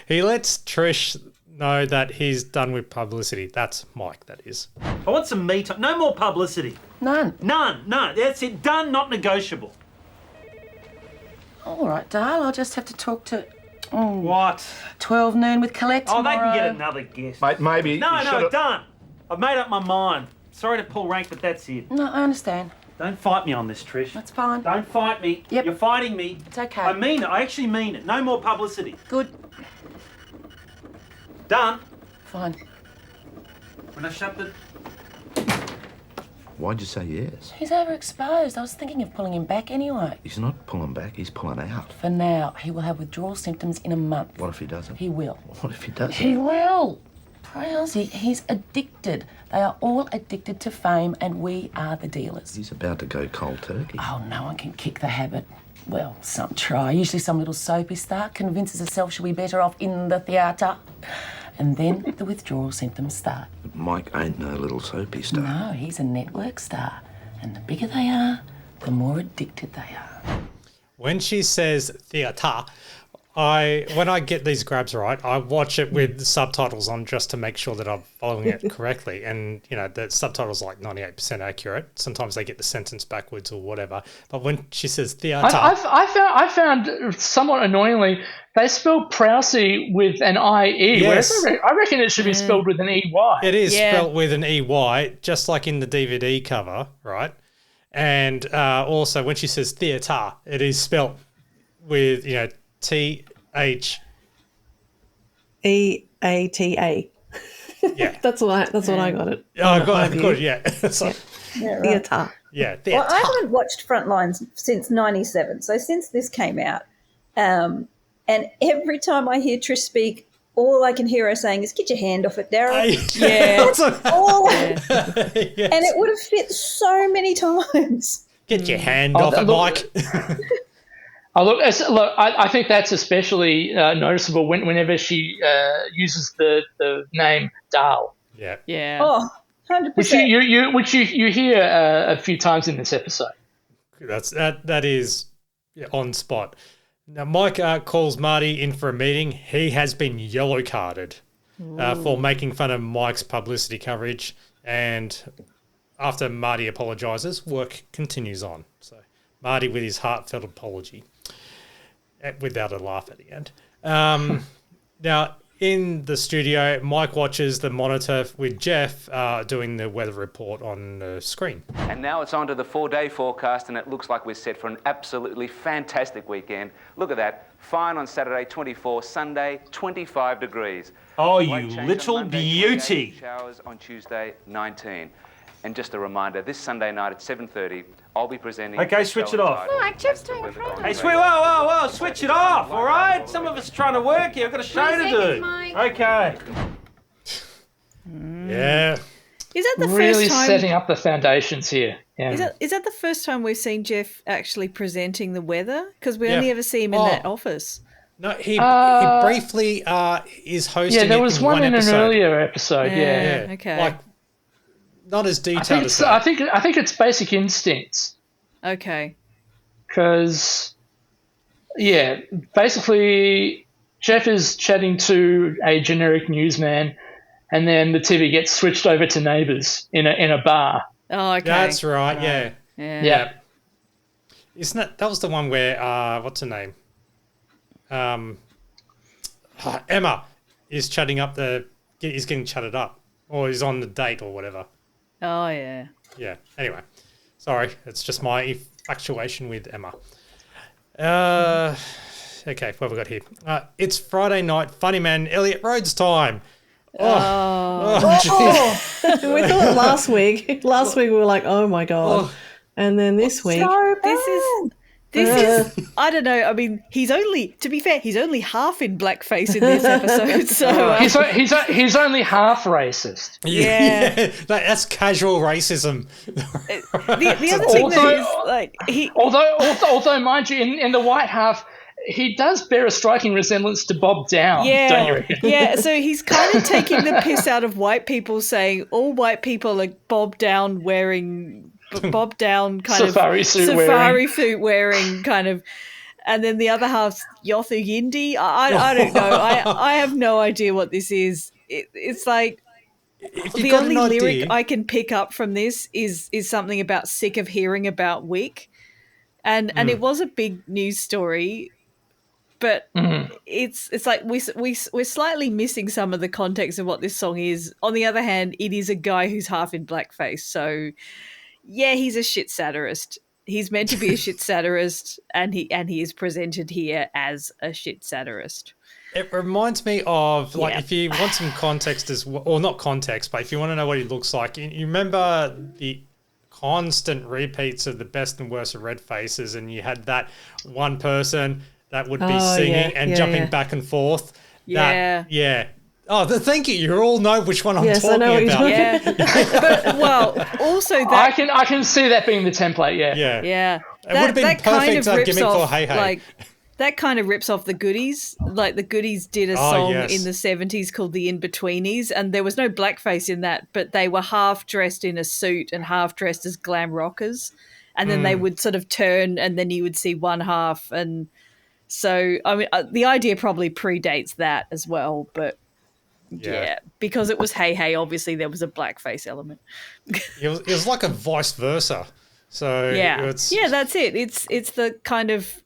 He lets Trish know that he's done with publicity. That's Mike, that is. I want some me time. No more publicity. None. None. That's it. Done, not negotiable. All right, Dale, I'll just have to talk to... What? 12 noon with Colette tomorrow. Oh, they can get another guest. Mate, maybe... No, done. I've made up my mind. Sorry to pull rank, but that's it. No, I understand. Don't fight me on this, Trish. That's fine. Don't fight me. Yep. You're fighting me. It's okay. I mean it. I actually mean it. No more publicity. Good. Done. Fine. When I shut the... Why'd you say yes? He's overexposed. I was thinking of pulling him back anyway. He's not pulling back, he's pulling out. For now, he will have withdrawal symptoms in a month. What if he doesn't? He will. What if he doesn't? He will. Prowsey, he's addicted. They are all addicted to fame, and we are the dealers. He's about to go cold turkey. Oh, no one can kick the habit. Well, some try. Usually some little soapy star convinces herself she'll be better off in the theatre. And then the withdrawal symptoms start. But Mike ain't no little soapy star. No, he's a network star. And the bigger they are, the more addicted they are. When she says theatre, when I get these grabs right, I watch it with the subtitles on just to make sure that I'm following it correctly. And, you know, the subtitles are like 98% accurate. Sometimes they get the sentence backwards or whatever. But when she says theatre... I found somewhat annoyingly, they spelled Prowsey with an I-E. Yes. Whereas I reckon it should be spelled with an E-Y. It is spelled with an E-Y, just like in the DVD cover, right? And also, when she says theatre, it is spelled with, you know, T-H... E-A-T-A. Yeah. That's what I got it. Oh, good, yeah. Theatre. Yeah, theatre. Well, I haven't watched Frontline since '97, so since this came out, and every time I hear Trish speak, all I can hear her saying is, "Get your hand off it, Daryl." Yeah. That's all. Yes. And it would have fit so many times. Get your hand off it, Mike. I think that's especially noticeable whenever she uses the name Dahl. Yeah. Yeah. Oh, 100%. Which you hear a few times in this episode. That is on spot. Now, Mike calls Marty in for a meeting. He has been yellow carded for making fun of Mike's publicity coverage. And after Marty apologises, work continues on. So Marty with his heartfelt apology, without a laugh at the end. Now, in the studio, Mike watches the monitor with Jeff doing the weather report on the screen. And now it's on to the 4-day forecast, and it looks like we're set for an absolutely fantastic weekend. Look at that. Fine on Saturday, 24. Sunday, 25 degrees. Oh, you Won't change little on Monday, beauty. 28, showers on Tuesday, 19. And just a reminder, this Sunday night at 7:30, I'll be presenting... Okay, switch it off. Mike, Jeff's doing a program. Hey, whoa, switch it off, all right? Some of us are trying to work here. I've got a show to do. Okay. Yeah. Is that the Really first time? setting up the foundations here. Yeah. Is that the first time we've seen Jeff actually presenting the weather? Because we only ever see him in that office. No, he briefly is hosting. Yeah, there was in one in episode. an earlier episode. Yeah. Okay. Like not as detailed as that. I think it's Basic Instincts. Okay. Because, yeah, basically Jeff is chatting to a generic newsman, and then the TV gets switched over to Neighbours in a bar. Oh, okay. That's right. Yeah. Yeah. Isn't that was the one where what's her name? Emma is chatting up is getting chatted up, or is on the date or whatever. Oh yeah. Yeah. Anyway, sorry, it's just my infatuation with Emma. Okay, what have we got here? It's Friday night, Funny Man Elliot Rhodes time. Jeez. We thought last week. Last week we were like, oh my god, and then this week, this is I don't know. I mean, to be fair, he's only half in blackface in this episode. So he's only half racist. Yeah. That's casual racism. The other thing is, like, although mind you, in the white half, he does bear a striking resemblance to Bob Down. Don't you reckon? Yeah. So he's kind of taking the piss out of white people, saying all white people are Bob Down wearing. Bob Down kind safari of suit suit wearing kind of, and then the other half's Yothu Yindi. I don't know. I have no idea what this is. It's like the only lyric I can pick up from this is something about sick of hearing about Wick, and it was a big news story, but it's like we're slightly missing some of the context of what this song is. On the other hand, it is a guy who's half in blackface, so. Yeah, he's a shit satirist. He's meant to be a shit satirist, and he is presented here as a shit satirist. It reminds me of, if you want some context or not context, but if you want to know what he looks like, you remember the constant repeats of the best and worst of Red Faces, and you had that one person that would be singing and jumping back and forth. Yeah. Oh, thank you. You all know which one I'm talking I know about. Yeah. But, well, also that... I can see that being the template, yeah. Yeah. It would have been perfect gimmick for Hey Hey. Like, that kind of rips off the Goodies. Like, the Goodies did a song in the 70s called The In-Betweenies, and there was no blackface in that, but they were half dressed in a suit and half dressed as glam rockers. And then they would sort of turn, and then you would see one half. And so, I mean, the idea probably predates that as well, but... Yeah, because it was Hey Hey, obviously there was a blackface element. It was like a vice versa. So that's it. It's the kind of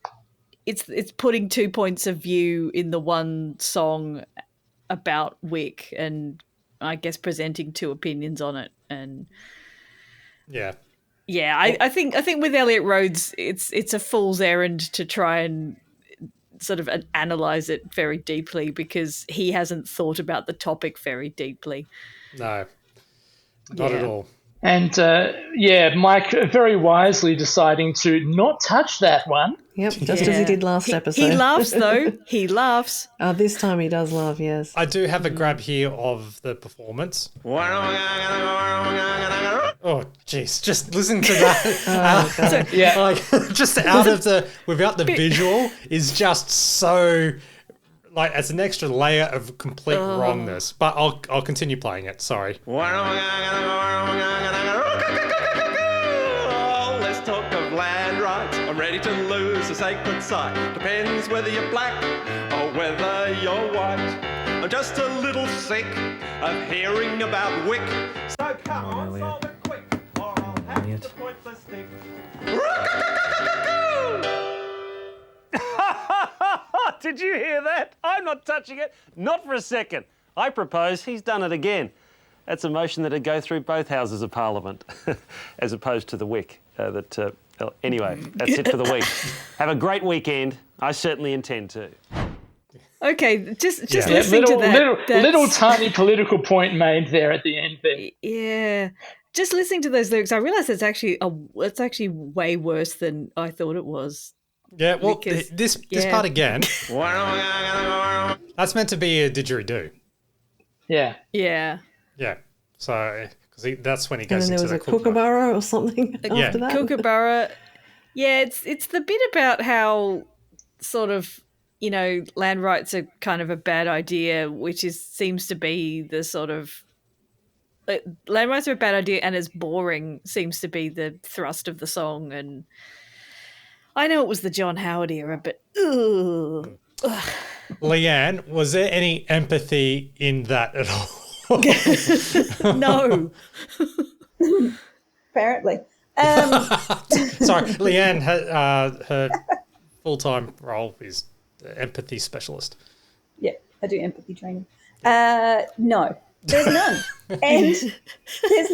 it's putting 2 points of view in the one song about Wick, and I guess presenting two opinions on it. And I think with Elliot Rhodes, it's a fool's errand to try and sort of analyze it very deeply, because he hasn't thought about the topic very deeply. No, not at all. And Mike very wisely deciding to not touch that one. Yep, just as he did last episode. He laughs though. He laughs. This time he does laugh, yes. I do have a grab here of the performance. Oh, jeez, just listen to that. Just without the visual is just so, like, it's an extra layer of complete wrongness. But I'll continue playing it. Sorry. Let's talk of land rights. I'm ready to lose a sacred site. Depends whether you're black or whether you're white. I'm just a little sick of hearing about Wick. So come on, solve it quick, or I'll have to point the stick. Did you hear that? I'm not touching it. Not for a second. I propose he's done it again. That's a motion that'd go through both Houses of Parliament, as opposed to the Wick. Anyway, that's it for the week. Have a great weekend. I certainly intend to. Okay, just listening to that. Little tiny political point made there at the end there. Yeah. Just listening to those lyrics, I realised it's actually way worse than I thought it was. Yeah, well, this part again, that's meant to be a didgeridoo. Yeah. Yeah. Yeah. So, because that's when he goes into the kookaburra. And then there was a kookaburra or something after that. Kookaburra. Yeah, it's the bit about how sort of, land rights are kind of a bad idea, which seems to be the sort of Landmines Are a Bad Idea and as boring seems to be the thrust of the song. And I know it was the John Howard era, but ugh. Leanne, was there any empathy in that at all? No. Apparently. Sorry, Leanne, her full-time role is empathy specialist. Yeah, I do empathy training. No, there's none, and there's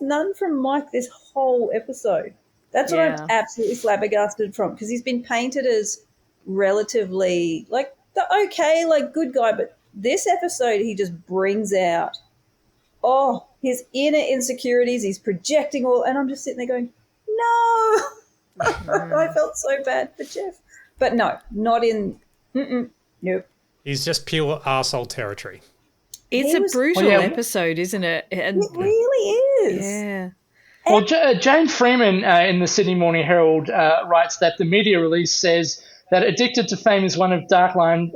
none from Mike this whole episode. That's what I'm absolutely flabbergasted from, because he's been painted as relatively like the okay, like good guy, but this episode he just brings out his inner insecurities. He's projecting all, and I'm just sitting there going, no. I felt so bad for Jeff, but no, not in. Nope. He's just pure arsehole territory. It's a brutal episode, isn't it? And it really is. Yeah. Well, Jane Freeman in the Sydney Morning Herald writes that the media release says that Addicted to Fame is one of Frontline's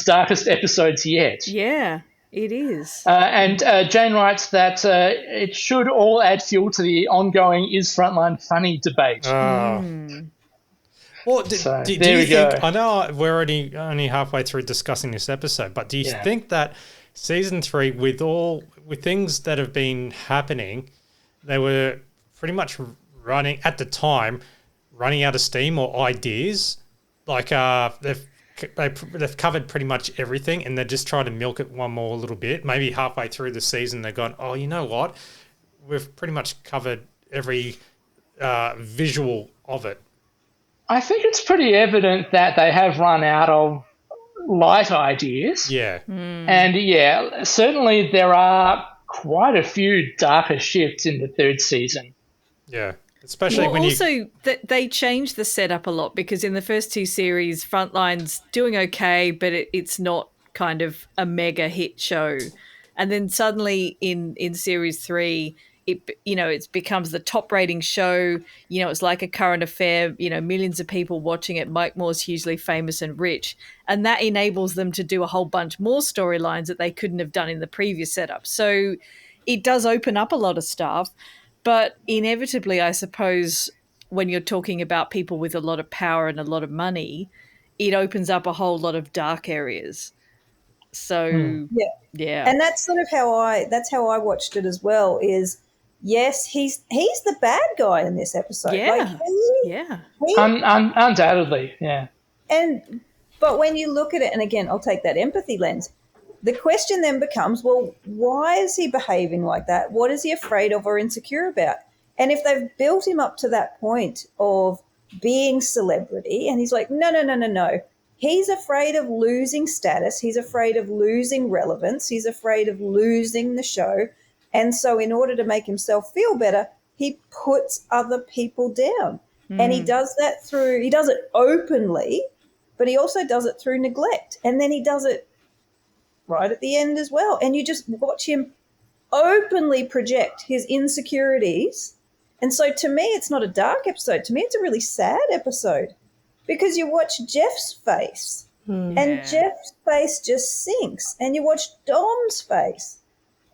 darkest episodes yet. Yeah, it is. And Jane writes that it should all add fuel to the ongoing "Is Frontline funny?" debate. Well, do you think? I know we're only halfway through discussing this episode, but do you think that season 3, with things that have been happening, they were pretty much running out of steam or ideas? Like they've covered pretty much everything, and they're just trying to milk it one more little bit. Maybe halfway through the season, they've gone, oh, you know what? We've pretty much covered every visual of it. I think it's pretty evident that they have run out of light ideas. Yeah. And certainly there are quite a few darker shifts in the third season. Yeah. Especially when they changed the setup a lot, because in the first 2 series, Frontline's doing okay, but it's not kind of a mega hit show. And then suddenly in series 3, it becomes the top rating show. It's like a current affair, millions of people watching it. Mike Moore's hugely famous and rich. And that enables them to do a whole bunch more storylines that they couldn't have done in the previous setup. So it does open up a lot of stuff. But inevitably, I suppose, when you're talking about people with a lot of power and a lot of money, it opens up a whole lot of dark areas. So, yeah. And that's sort of how I watched it as well, is, yes, he's the bad guy in this episode. Yeah. Undoubtedly, yeah. But when you look at it, and again, I'll take that empathy lens, the question then becomes, well, why is he behaving like that? What is he afraid of or insecure about? And if they've built him up to that point of being celebrity, and he's like, no. He's afraid of losing status. He's afraid of losing relevance. He's afraid of losing the show. And so in order to make himself feel better, he puts other people down. And he does that he does it openly, but he also does it through neglect. And then he does it right at the end as well. And you just watch him openly project his insecurities. And so to me, it's not a dark episode. To me, it's a really sad episode, because you watch Jeff's face and Jeff's face just sinks. And you watch Dom's face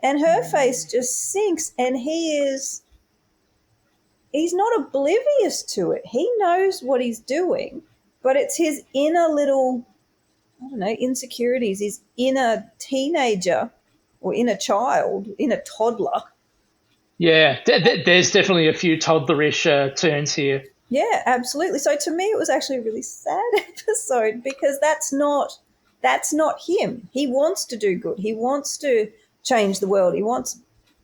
and her face just sinks. And he's not oblivious to it. He knows what he's doing, but it's his inner little, insecurities, his inner teenager or inner child, inner toddler. Yeah, there's definitely a few toddlerish turns here. Yeah, absolutely. So to me, it was actually a really sad episode, because that's not him. He wants to do good. He wants to change the world.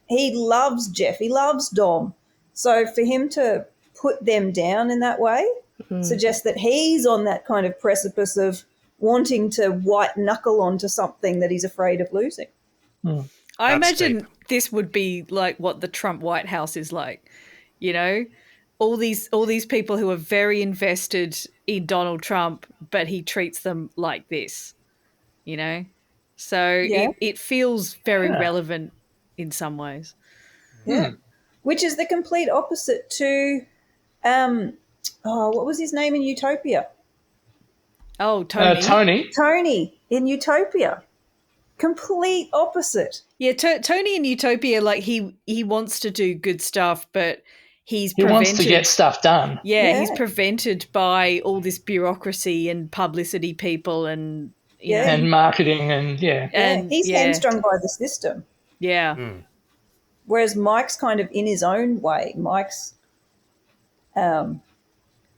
He loves Jeff. He loves Dom. So for him to put them down in that way suggests that he's on that kind of precipice of wanting to white knuckle onto something that he's afraid of losing. I imagine this would be like what the Trump White House is like, all these people who are very invested in Donald Trump, but he treats them like this, So it feels very relevant in some ways. Yeah. Which is the complete opposite to, what was his name in Utopia? Oh, Tony. Tony. Tony in Utopia. Complete opposite. Yeah, Tony in Utopia, like he wants to do good stuff, but he wants to get stuff done. Yeah, he's prevented by all this bureaucracy and publicity people and you know, and marketing and he's hamstrung by the system. Yeah. Whereas Mike's kind of in his own way. Mike's,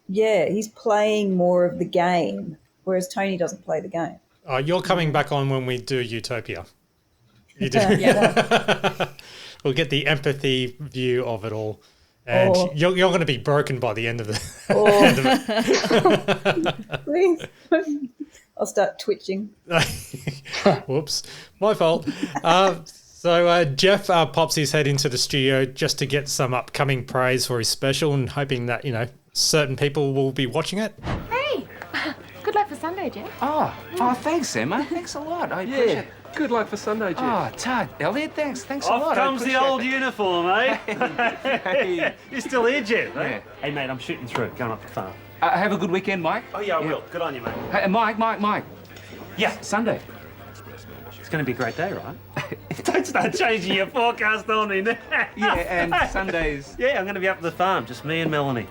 he's playing more of the game, whereas Tony doesn't play the game. Oh, you're coming back on when we do Utopia. You do. We'll get the empathy view of it all. And you're going to be broken by the end of it. Please. I'll start twitching. Whoops. My fault. So Jeff pops his head into the studio just to get some upcoming praise for his special and hoping that, certain people will be watching it. Hey, good luck for Sunday, Jeff. Oh, thanks, Emma. Thanks a lot. I appreciate it. Good luck for Sunday, Jeff. Oh, Todd, Elliot, thanks a Off lot. comes the old uniform, eh? Hey. You're still here, Jeff, eh? Yeah. Hey, mate, I'm shooting through, going up the farm. Have a good weekend, Mike. Oh, yeah, I will. Good on you, mate. Hey, Mike. Yeah. Sunday. It's going to be a great day, right? Don't start changing your forecast on me now. Yeah, and Sundays. Yeah, I'm going to be up at the farm, just me and Melanie.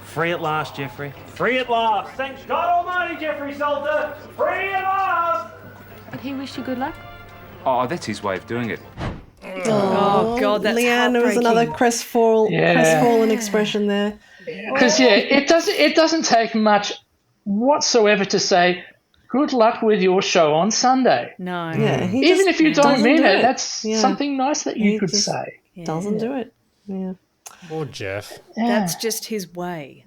Free at last, Jeffrey. Free at last. Thanks God Almighty, Jeffrey Salter. Free at last. Did he wish you good luck? Oh, that's his way of doing it. Oh God, that's Leanne, there was another crestfallen expression there. Because it doesn't take much whatsoever to say, good luck with your show on Sunday. No. Yeah, even if you don't mean it, that's Yeah. something nice that you could just say. Doesn't do it. Yeah. Poor Jeff. That's just his way.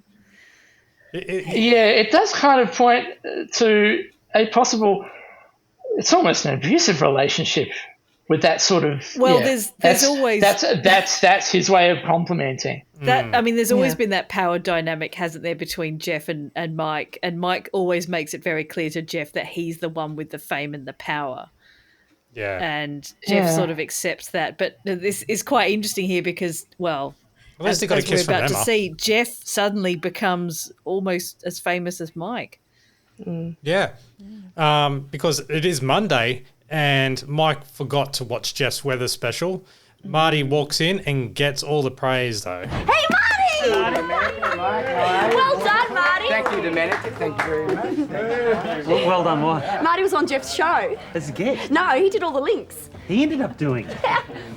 It does kind of point to a possible, it's almost an abusive relationship with that sort of. Well, there's always that's his way of complimenting. That I mean, there's always been that power dynamic, hasn't there, between Jeff and Mike? And Mike always makes it very clear to Jeff that he's the one with the fame and the power. Yeah. And Jeff sort of accepts that. But this is quite interesting here because, well, as got a kiss we're from about to Emma. see, Jeff suddenly becomes almost as famous as Mike. Yeah. Because it is Monday and Mike forgot to watch Jeff's weather special. Marty walks in and gets all the praise, though. Hey, Marty! Well done, Marty. Thank you, Domenic. Thank you very much. Well done, what? Marty was on Jeff's show. As a guest? No, he did all the links. He ended up doing it.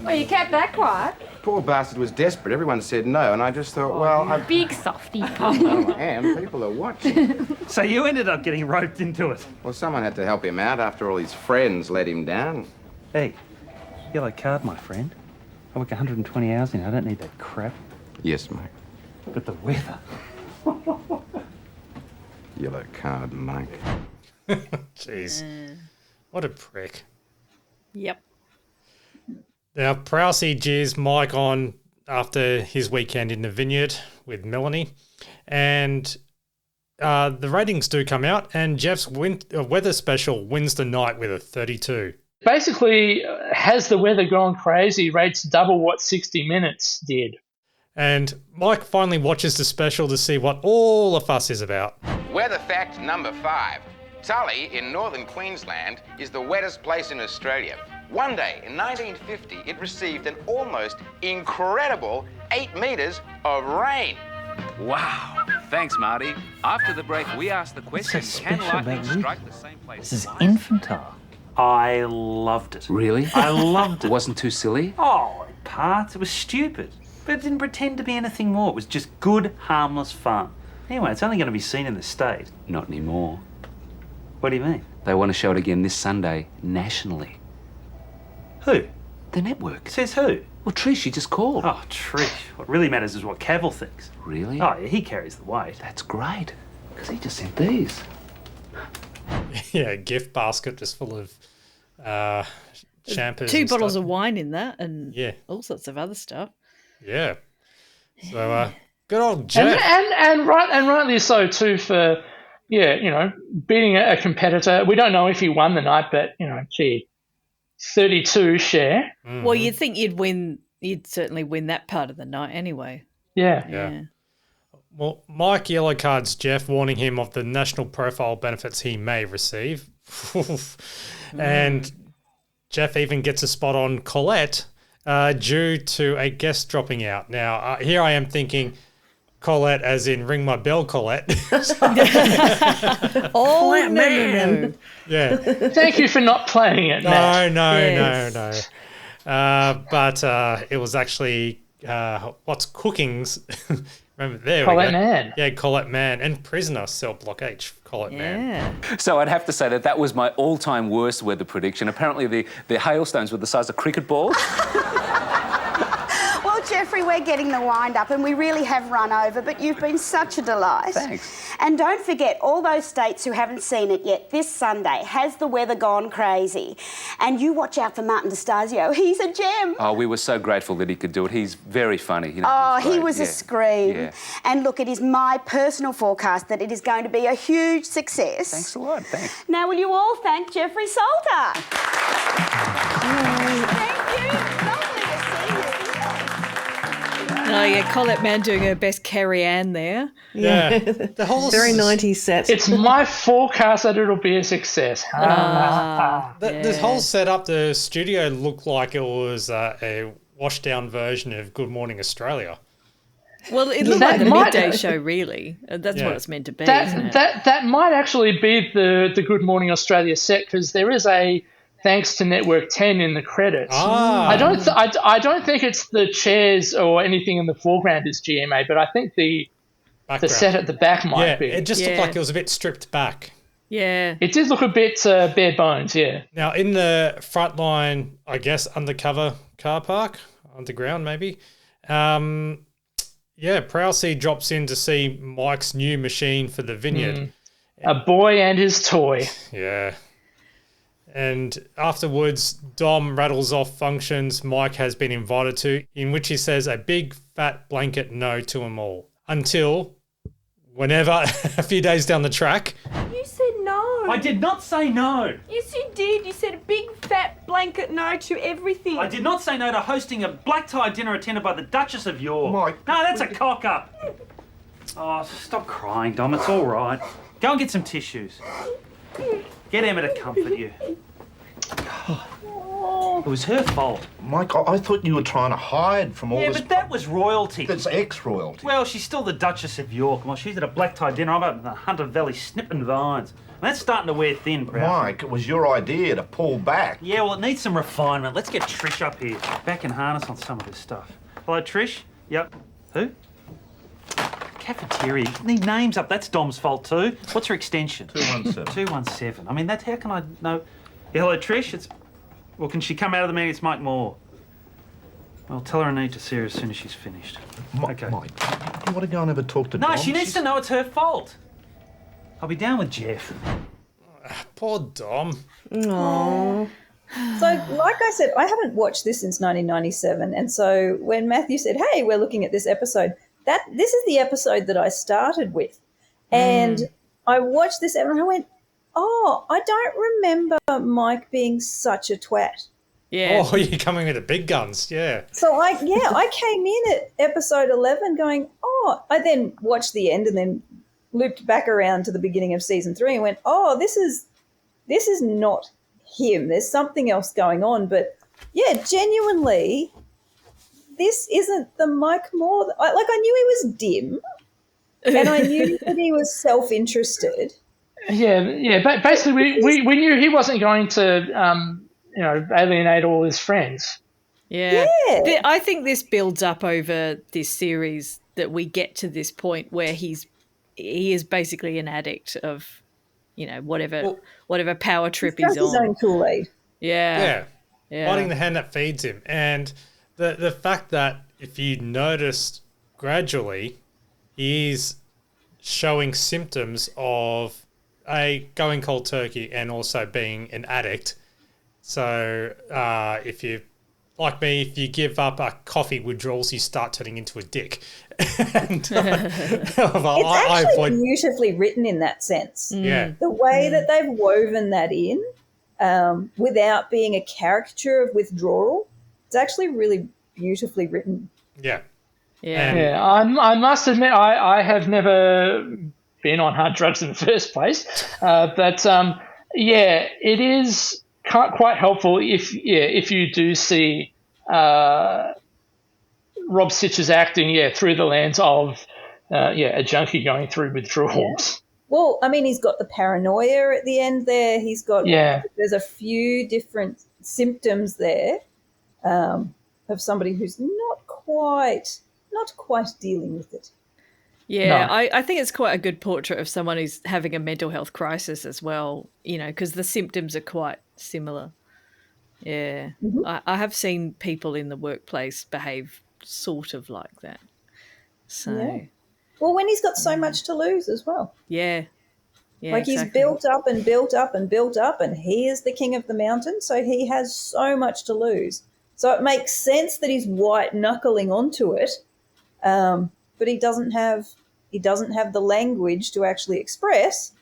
Well, you kept that quiet. Poor bastard was desperate. Everyone said no, and I just thought, I Big softy. am. People are watching. So you ended up getting roped into it. Well, someone had to help him out after all his friends let him down. Hey, yellow card, my friend. I work 120 hours in. I don't need that crap. Yes, mate. But the weather. Yellow card, Mike. Jeez. What a prick. Yep. Now, Prowsey jeers Mike on after his weekend in the vineyard with Melanie. And the ratings do come out, and Jeff's weather special wins the night with a 32. Basically, has the weather gone crazy? Rates double what 60 Minutes did. And Mike finally watches the special to see what all the fuss is about. Weather fact number 5. Tully in northern Queensland is the wettest place in Australia. One day in 1950, it received an almost incredible 8 metres of rain. Wow. Thanks, Marty. After the break, we asked the question, can lightning strike the same place? This is infantile. I loved it. Really? I loved it. It wasn't too silly? Oh, in parts. It was stupid. But it didn't pretend to be anything more. It was just good, harmless fun. Anyway, it's only going to be seen in the States. Not anymore. What do you mean? They want to show it again this Sunday, nationally. Who? The network. Says who? Well, Trish, you just called. Oh, Trish. What really matters is what Cavill thinks. Really? Oh, yeah, he carries the weight. That's great, because he just sent these. Yeah, a gift basket just full of shampoos. 2 bottles of wine in that and yeah, all sorts of other stuff. Yeah. So, good old Jeff. And rightly so, too, for, beating a competitor. We don't know if he won the night, but, 32 share. Mm-hmm. Well, you'd think you'd certainly win that part of the night anyway. Yeah. Well, Mike yellow cards Jeff, warning him of the national profile benefits he may receive. And Jeff even gets a spot on Colette due to a guest dropping out. Now, here I am thinking Colette as in Ring My Bell Colette. Oh, no. Yeah. Thank you for not playing it, Matt. No. But it was actually What's Cooking's. Remember, there Colette we go. Mann. Yeah, Colette Mann. And Prisoner, Cell Block H, Colette Mann. So I'd have to say that was my all-time worst weather prediction. Apparently the hailstones were the size of cricket balls. Well, Jeffrey, we're getting the wind up and we really have run over, but you've been such a delight. Thanks. And don't forget, all those states who haven't seen it yet, this Sunday, Has the Weather Gone Crazy? And you watch out for Martin D'Estasio. He's a gem. Oh, we were so grateful that he could do it. He's very funny. You know, Oh, he's he great. was a scream. Yeah. And look, it is my personal forecast that it is going to be a huge success. Thanks a lot. Thanks. Now, will you all thank Jeffrey Salter? Thank you. Lovely to see you. Oh, yeah, Colette Mann doing her best Carrie Ann there. Yeah. The whole Very 90s set. It's my forecast that it'll be a success. This whole setup, the studio looked like it was a washed down version of Good Morning Australia. Well, it looked like the midday show, really. That's what it's meant to be, isn't it? That might actually be the Good Morning Australia set, because there is a thanks to Network 10 in the credits. I don't think it's the chairs or anything in the foreground is GMA, but I think the set at the back might be. It just looked like it was a bit stripped back. Yeah. It did look a bit bare bones, yeah. Now, in the Frontline, I guess, undercover car park, underground maybe, Prowsey drops in to see Mike's new machine for the vineyard. A boy and his toy. Yeah. And afterwards, Dom rattles off functions Mike has been invited to, in which he says a big fat blanket no to them all. Until, whenever, a few days down the track... You said no. I did not say no. Yes, you did. You said a big fat blanket no to everything. I did not say no to hosting a black tie dinner attended by the Duchess of York. Mike. No, that's a cock-up. Oh, stop crying, Dom. It's all right. Go and get some tissues. Get Emma to comfort you. It was her fault. Mike, I thought you were trying to hide from all this... Yeah, but that was royalty. That's ex-royalty. Well, she's still the Duchess of York. Well, she's at a black tie dinner. I'm up in the Hunter Valley snipping vines. And that's starting to wear thin, Proud. Mike, it was your idea to pull back. Yeah, well, it needs some refinement. Let's get Trish up here. Back in harness on some of this stuff. Hello, Trish? Yep. Who? Cafeteria. You need names up. That's Dom's fault too. What's her extension? 217. 217. I mean, how can I know? Yeah, hello, Trish. Well, can she come out of the meeting? It's Mike Moore. Well, tell her I need to see her as soon as she's finished. Okay. Mike, you want to go and have a talk to Dom? No, she needs to know it's her fault. I'll be down with Jeff. Poor Dom. Aww. So, like I said, I haven't watched this since 1997, and so when Matthew said, "Hey, we're looking at this episode," this is the episode that I started with, and I watched this and I went, "Oh, I don't remember Mike being such a twat." Yeah. Oh, you're coming with the big guns, yeah. So I came in at episode 11 going, "Oh," I then watched the end and then looped back around to the beginning of season 3 and went, "Oh, this is not him. There's something else going on." But yeah, genuinely, this isn't the Mike Moore. I knew he was dim, and I knew that he was self-interested. Yeah. But basically, we knew he wasn't going to, alienate all his friends. Yeah. I think this builds up over this series that we get to this point where he is basically an addict of, whatever power trip he's on. His own Kool-Aid. Yeah. Biting the hand that feeds him. And the fact that if you noticed gradually, he's showing symptoms of going cold turkey and also being an addict. So if you, like me, if you give up coffee withdrawals, you start turning into a dick. And, it's actually beautifully written in that sense. Yeah. The way that they've woven that in, without being a caricature of withdrawal, it's actually really beautifully written. Yeah. Yeah. I must admit, I have never been on hard drugs in the first place, but it is quite helpful if you do see Rob Stitch's acting through the lens of a junkie going through withdrawals. Yeah. Well, I mean, he's got the paranoia at the end there. He's got there's a few different symptoms there of somebody who's not quite dealing with it. Yeah, no. I think it's quite a good portrait of someone who's having a mental health crisis as well, because the symptoms are quite similar. Yeah. Mm-hmm. I have seen people in the workplace behave sort of like that. So, yeah. Well, when he's got so much to lose as well. Yeah. Yeah, like he's built up and built up and built up, and he is the king of the mountain, so he has so much to lose. So it makes sense that he's white knuckling onto it, but he doesn't have the language to actually express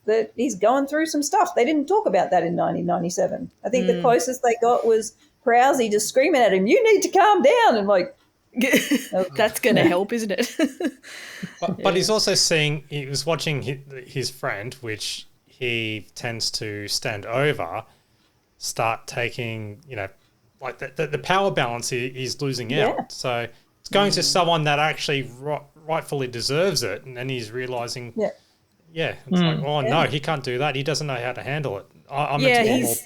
that he's going through some stuff. They didn't talk about that in 1997. I think the closest they got was Prowsey just screaming at him, "You need to calm down," and like. That's going to help, isn't it? But he's also seeing, he was watching his friend, which he tends to stand over, start taking, like the power balance he's losing out. So it's going to someone that actually rightfully deserves it. And then he's realizing, it's like, no, he can't do that. He doesn't know how to handle it.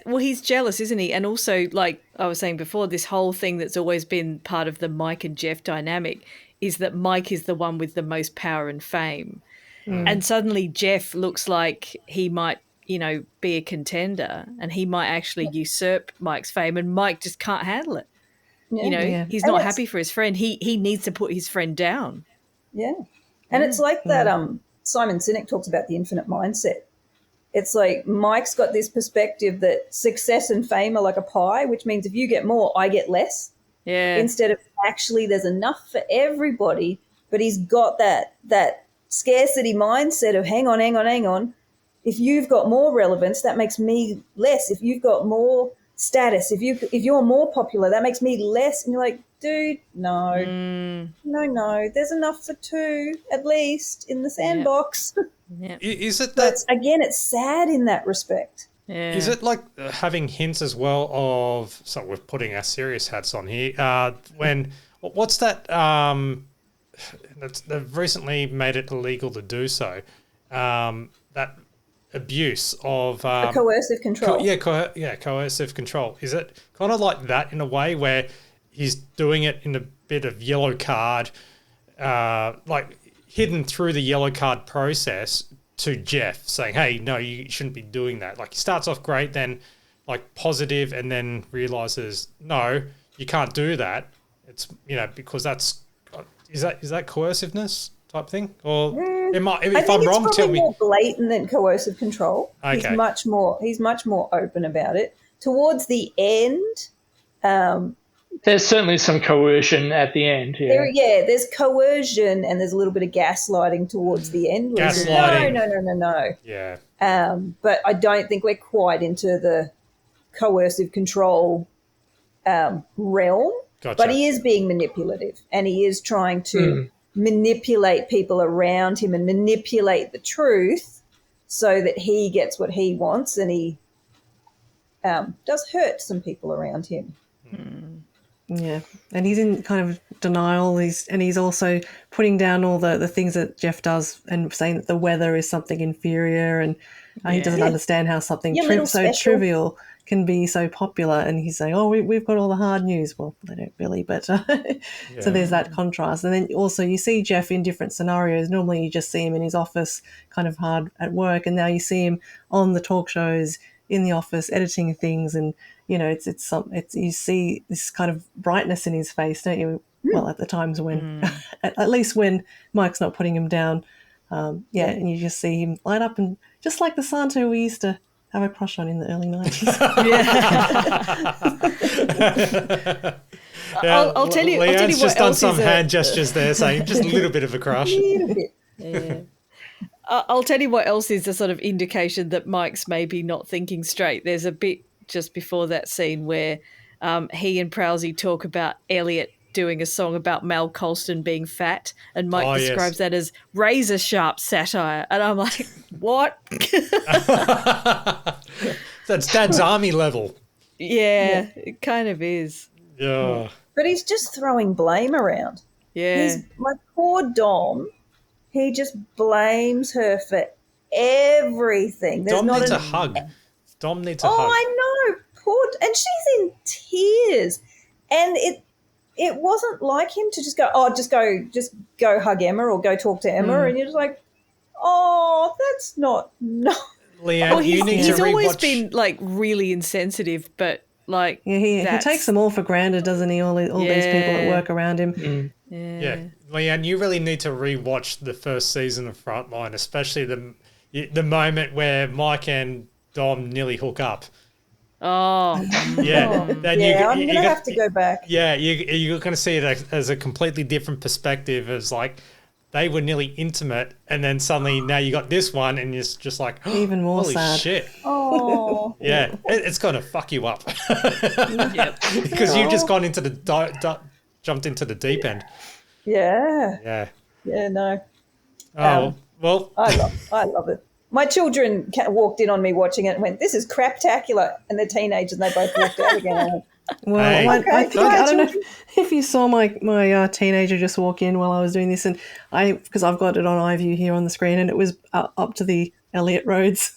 He's jealous, isn't he? And also, like I was saying before, this whole thing that's always been part of the Mike and Jeff dynamic is that Mike is the one with the most power and fame. And suddenly Jeff looks like he might, be a contender, and he might actually usurp Mike's fame, and Mike just can't handle it. Yeah. He's not happy for his friend. He needs to put his friend down. Yeah. And it's like that Simon Sinek talks about the infinite mindset. It's like Mike's got this perspective that success and fame are like a pie, which means if you get more, I get less. Yeah. Instead of actually there's enough for everybody, but he's got that scarcity mindset of hang on. If you've got more relevance, that makes me less. If you've got more status, if you're more popular, that makes me less. And you're like, dude, no. There's enough for two at least in the sandbox. Yeah. Is it that? Again, it's sad in that respect. Yeah. Is it like having hints as well of? So we're putting our serious hats on here. What's that? They've recently made it illegal to do so. That abuse of coercive control. Coercive control. Is it kind of like that in a way where he's doing it in a bit of yellow card, like hidden through the yellow card process to Jeff, saying, "Hey, no, you shouldn't be doing that." Like he starts off great, then like positive, and then realizes, "No, you can't do that." It's because that's is that coerciveness type thing, or if I'm wrong, tell me. More blatant than coercive control. Okay. He's much more open about it. Towards the end, there's certainly some coercion at the end. There's coercion and there's a little bit of gaslighting towards the end. Gaslighting. No. Yeah. But I don't think we're quite into the coercive control realm. Gotcha. But he is being manipulative, and he is trying to manipulate people around him and manipulate the truth so that he gets what he wants, and he does hurt some people around him. Yeah, and he's in kind of denial. He's also putting down all the things that Jeff does and saying that the weather is something inferior, and he doesn't understand how something so trivial can be so popular. And he's saying, "Oh, we've got all the hard news." Well, they don't really, but so there's that contrast. And then also you see Jeff in different scenarios. Normally you just see him in his office, kind of hard at work, and now you see him on the talk shows, in the office, editing things, and it's you see this kind of brightness in his face, don't you? Well, at the times when, at least when Mike's not putting him down, and you just see him light up, and just like the Santo we used to have a crush on in the early 90s. I'll tell you. Leanne's just done some hand gestures gestures there, saying just a little bit of a crush. Yeah. I'll tell you what else is a sort of indication that Mike's maybe not thinking straight. There's a bit just before that scene where he and Prowsey talk about Elliot doing a song about Mel Colston being fat, and Mike describes that as razor sharp satire, and I'm like, what? That's Dad's army level. Yeah, it kind of is. Yeah. But he's just throwing blame around. Yeah. He's my poor Dom. He just blames her for everything. There's Dom not needs an- a hug. Dom needs a hug. I know, poor, and she's in tears, and it wasn't like him to just go hug Emma or go talk to Emma, and you're just like, oh, that's not no. Leanne, Well, you need he's to always rewatch. been like really insensitive, but like He takes them all for granted, doesn't he? All these people that work around him. Yeah, Leanne, you really need to rewatch the first season of Frontline, especially the moment where Mike and Dom nearly hook up. Oh, yeah. Then I'm gonna have to go back. Yeah, you're going to see it as a completely different perspective. As like they were nearly intimate, and then suddenly now you got this one, and it's just like even more holy sad. shit. Oh, yeah, it's going to fuck you up Yep. because you've just gone into jumped into the deep end. Yeah. Yeah. No. Oh well, I love it. My children walked in on me watching it and went, "This is craptacular," and they're teenagers and they both walked out again. Well, Hey. I don't know if you saw my teenager just walk in while I was doing this, and because I've got it on iView here on the screen, and it was up to the Elliott Roads,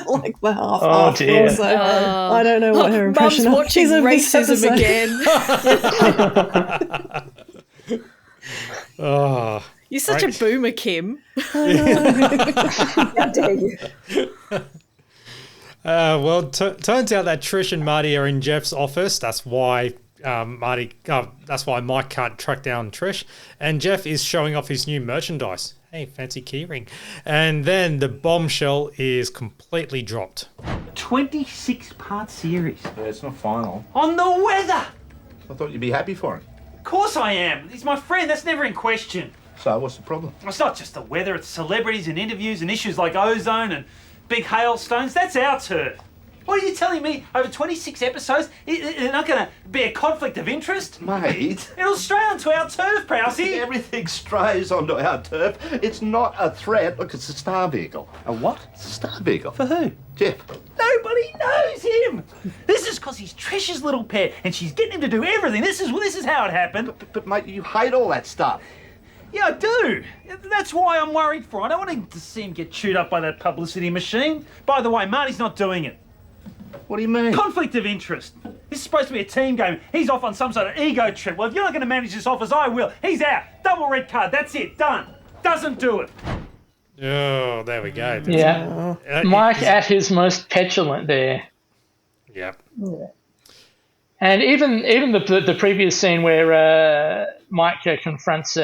like for half. dear. So I don't know what her impression Mum's of watching is of this racism episode. again. oh, You're such a boomer, Kim. How dare you? Well, turns out that Trish and Marty are in Jeff's office. That's why that's why Mike can't track down Trish. And Jeff is showing off his new merchandise. Hey, fancy keyring. And then the bombshell is completely dropped. 26-part series. Yeah, it's not final. On the weather! I thought you'd be happy for him. Of course I am. He's my friend. That's never in question. So, what's the problem? It's not just the weather. It's celebrities and interviews and issues like ozone and big hailstones. That's our turf. What are you telling me? Over 26 episodes, it's not going to be a conflict of interest? Mate. It'll stray onto our turf, Prousey. Everything strays onto our turf. It's not a threat. Look, it's a star vehicle. A what? It's a star vehicle. For who? Jeff. Nobody knows him. This is because he's Trish's little pet and she's getting him to do everything. This is how it happened. But mate, you hate all that stuff. Yeah, I do. That's why I'm worried for him. I don't want to see him get chewed up by that publicity machine. By the way, Marty's not doing it. What do you mean? Conflict of interest. This is supposed to be a team game. He's off on some sort of ego trip. Well, if you're not going to manage this office, I will. He's out. Double red card. That's it. Done. Doesn't do it. Oh, there we go. Yeah. Mike at his most petulant there. Yep. Yeah. And even the previous scene where Mike confronts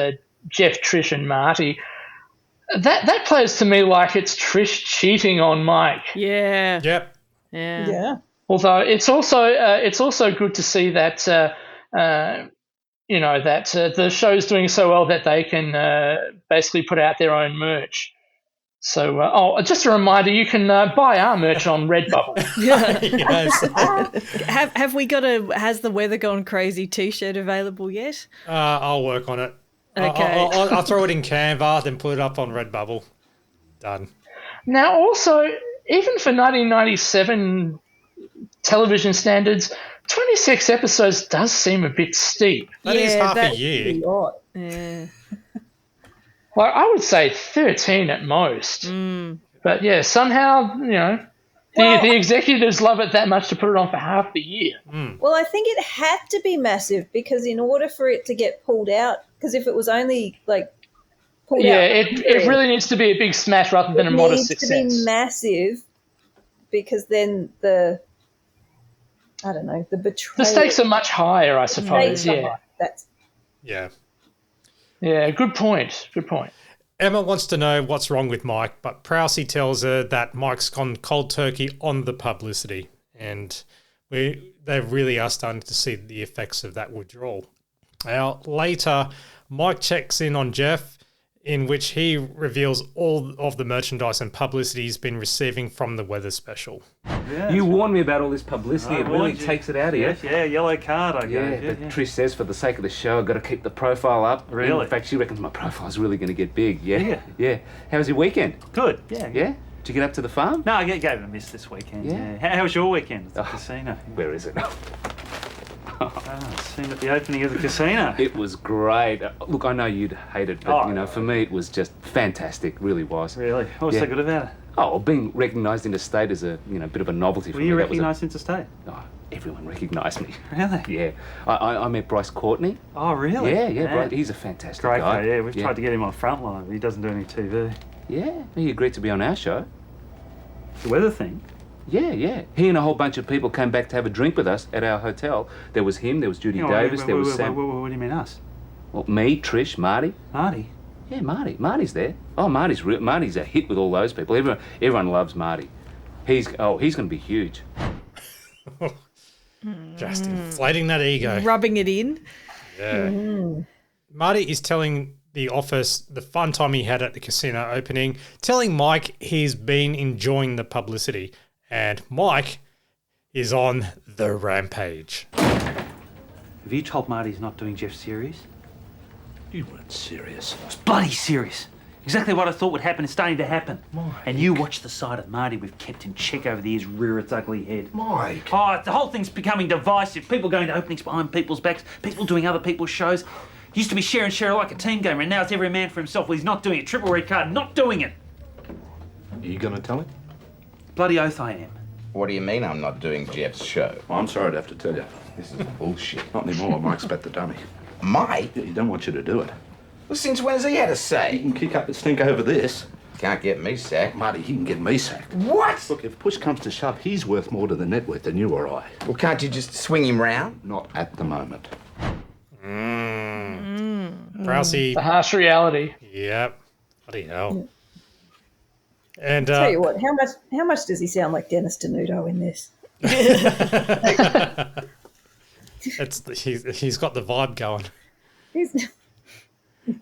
Jeff, Trish, and Marty, that plays to me like it's Trish cheating on Mike. Yeah. Yep. Yeah. Yeah. Although it's also good to see that that the show's doing so well that they can basically put out their own merch. So, just a reminder, you can buy our merch on Redbubble. Yes. Have we got a Has the Weather Gone Crazy t-shirt available yet? I'll work on it. Okay. I'll throw it in Canva, then put it up on Redbubble. Done. Now, also, even for 1997 television standards, 26 episodes does seem a bit steep. That is half a year. Yeah. Well, I would say 13 at most. But yeah, somehow, the executives love it that much to put it on for half the year. Well, I think it had to be massive because in order for it to get pulled out, because if it was only like pulled out, it really needs to be a big smash rather than a modest success. It needs to be massive because then the betrayal. The stakes are much higher, I suppose. Yeah. Yeah, good point. Good point. Emma wants to know what's wrong with Mike, but Prousey tells her that Mike's gone cold turkey on the publicity, and they really are starting to see the effects of that withdrawal. Now, later, Mike checks in on Jeff, in which he reveals all of the merchandise and publicity he's been receiving from the weather special. Yeah, you warned me about all this publicity. It really takes it out of you. Yes, yeah, yellow card, I guess. Yeah, but Trish says for the sake of the show, I've got to keep the profile up. Really? In fact, she reckons my profile's really going to get big. Yeah. How was your weekend? Good. Yeah. Yeah? Did you get up to the farm? No, I gave it a miss this weekend. Yeah. How was your weekend at the casino? Where is it? Seen at the opening of the casino. It was great. Look, I know you'd hate it, but, for me it was just fantastic. Really was. Really? What was so good about it? Oh, being recognised interstate is a bit of a novelty for me. Were you recognised interstate? Oh, everyone recognised me. Really? Yeah. I met Bryce Courtney. Oh, really? Yeah. Bryce, he's a fantastic great guy. Yeah, we've tried to get him on Frontline, but he doesn't do any TV. Yeah, he agreed to be on our show. The weather thing? Yeah. He and a whole bunch of people came back to have a drink with us at our hotel. There was him, there was Judy Davis, there was Sam. What do you mean us? Well, me, Trish, Marty. Marty? Yeah, Marty. Marty's there. Oh, Marty's a hit with all those people. Everyone loves Marty. He's going to be huge. Just inflating that ego. Rubbing it in. Yeah. Marty is telling the office the fun time he had at the casino opening, telling Mike he's been enjoying the publicity. And Mike is on the rampage. Have you told Marty he's not doing Jeff's series? You weren't serious. I was bloody serious. Exactly what I thought would happen is starting to happen. Mike. And you watch the side of Marty we've kept in check over the years rear its ugly head. Mike. Oh, the whole thing's becoming divisive. People going to openings behind people's backs, people doing other people's shows. Used to be share and share like a team gamer, and now it's every man for himself. Well, he's not doing it. Triple red card, not doing it. Are you going to tell him? Bloody oath I am. What do you mean I'm not doing Jeff's show? Well, I'm sorry to have to tell you. This is bullshit. Not anymore. Mike's bet the dummy. Mike? Yeah, he don't want you to do it. Well, since when has he had a say? He can kick up the stink over this. Can't get me sacked. Marty, he can get me sacked. What? Look, if push comes to shove, he's worth more to the network than you or I. Well, can't you just swing him round? Not at the moment. Rousey. The harsh reality. Yep. Bloody hell. And Tell you what, how much does he sound like Dennis Denuto in this? He's got the vibe going.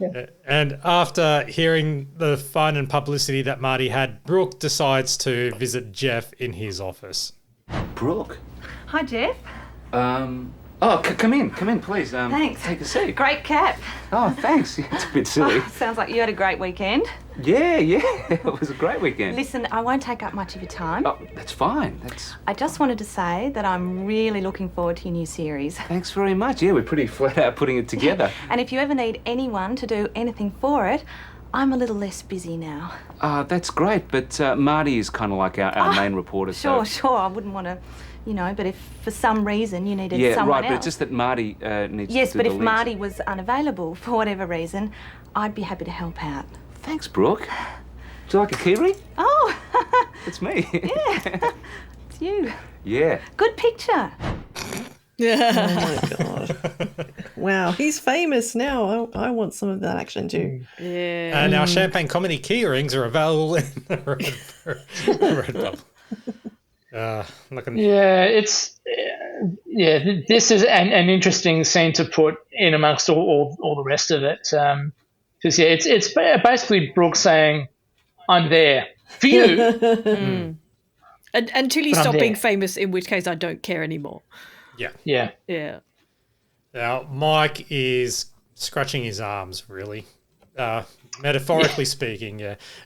Yeah. And after hearing the fun and publicity that Marty had, Brooke decides to visit Jeff in his office. Brooke? Hi, Jeff. Come in, please. Thanks. Take a seat. Great cap. Oh, thanks. It's a bit silly. Sounds like you had a great weekend. Yeah. It was a great weekend. Listen, I won't take up much of your time. Oh, that's fine. I just wanted to say that I'm really looking forward to your new series. Thanks very much. Yeah, we're pretty flat out putting it together. And if you ever need anyone to do anything for it, I'm a little less busy now. That's great, but Marty is kind of like our main reporter. Sure. I wouldn't want to, but if for some reason you needed someone else. But it's just that Marty needs Yes, to do but the if links. Marty was unavailable for whatever reason, I'd be happy to help out. Thanks, Brooke. Do you like a kiwi? Oh! It's me. Yeah. It's you. Yeah. Good picture. Oh my god! Wow, he's famous now. I want some of that action too. Yeah. And our champagne comedy key rings are available in the Redbubble. This is an interesting scene to put in amongst all the rest of it. Because it's basically Brooke saying, "I'm there for you." Until you stop being famous, in which case I don't care anymore. Yeah. Now, Mike is scratching his arms, really. Metaphorically speaking,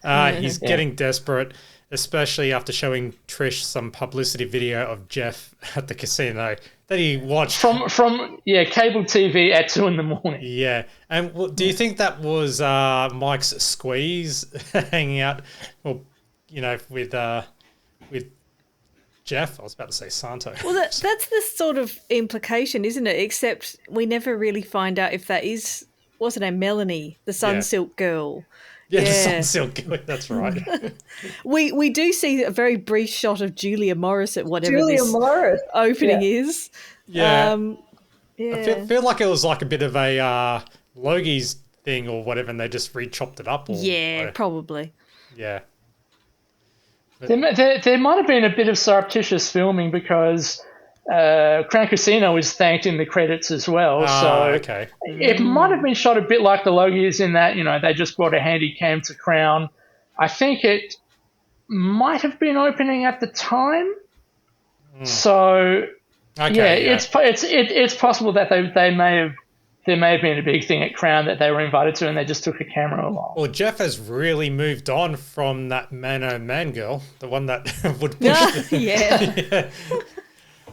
He's getting desperate, especially after showing Trish some publicity video of Jeff at the casino that he watched. From cable TV at 2 a.m. Yeah. And do you think that was Mike's squeeze hanging out, with Jeff? I was about to say Santo. Well, that's the sort of implication, isn't it? Except we never really find out if that wasn't it Melanie, the Sunsilk girl? Yeah, the Sunsilk girl. That's right. we do see a very brief shot of Julia Morris at whatever this opening is. Yeah. I feel like it was like a bit of a Logie's thing or whatever, and they just re-chopped it up. Probably. Yeah. There might have been a bit of surreptitious filming because Crown Casino is thanked in the credits as well. Okay. It might have been shot a bit like the Logies in that, they just brought a handy cam to Crown. I think it might have been opening at the time. So, it's possible that they may have there may have been a big thing at Crown that they were invited to, and they just took a camera along. Well, Jeff has really moved on from that man girl, the one that would push. Yeah.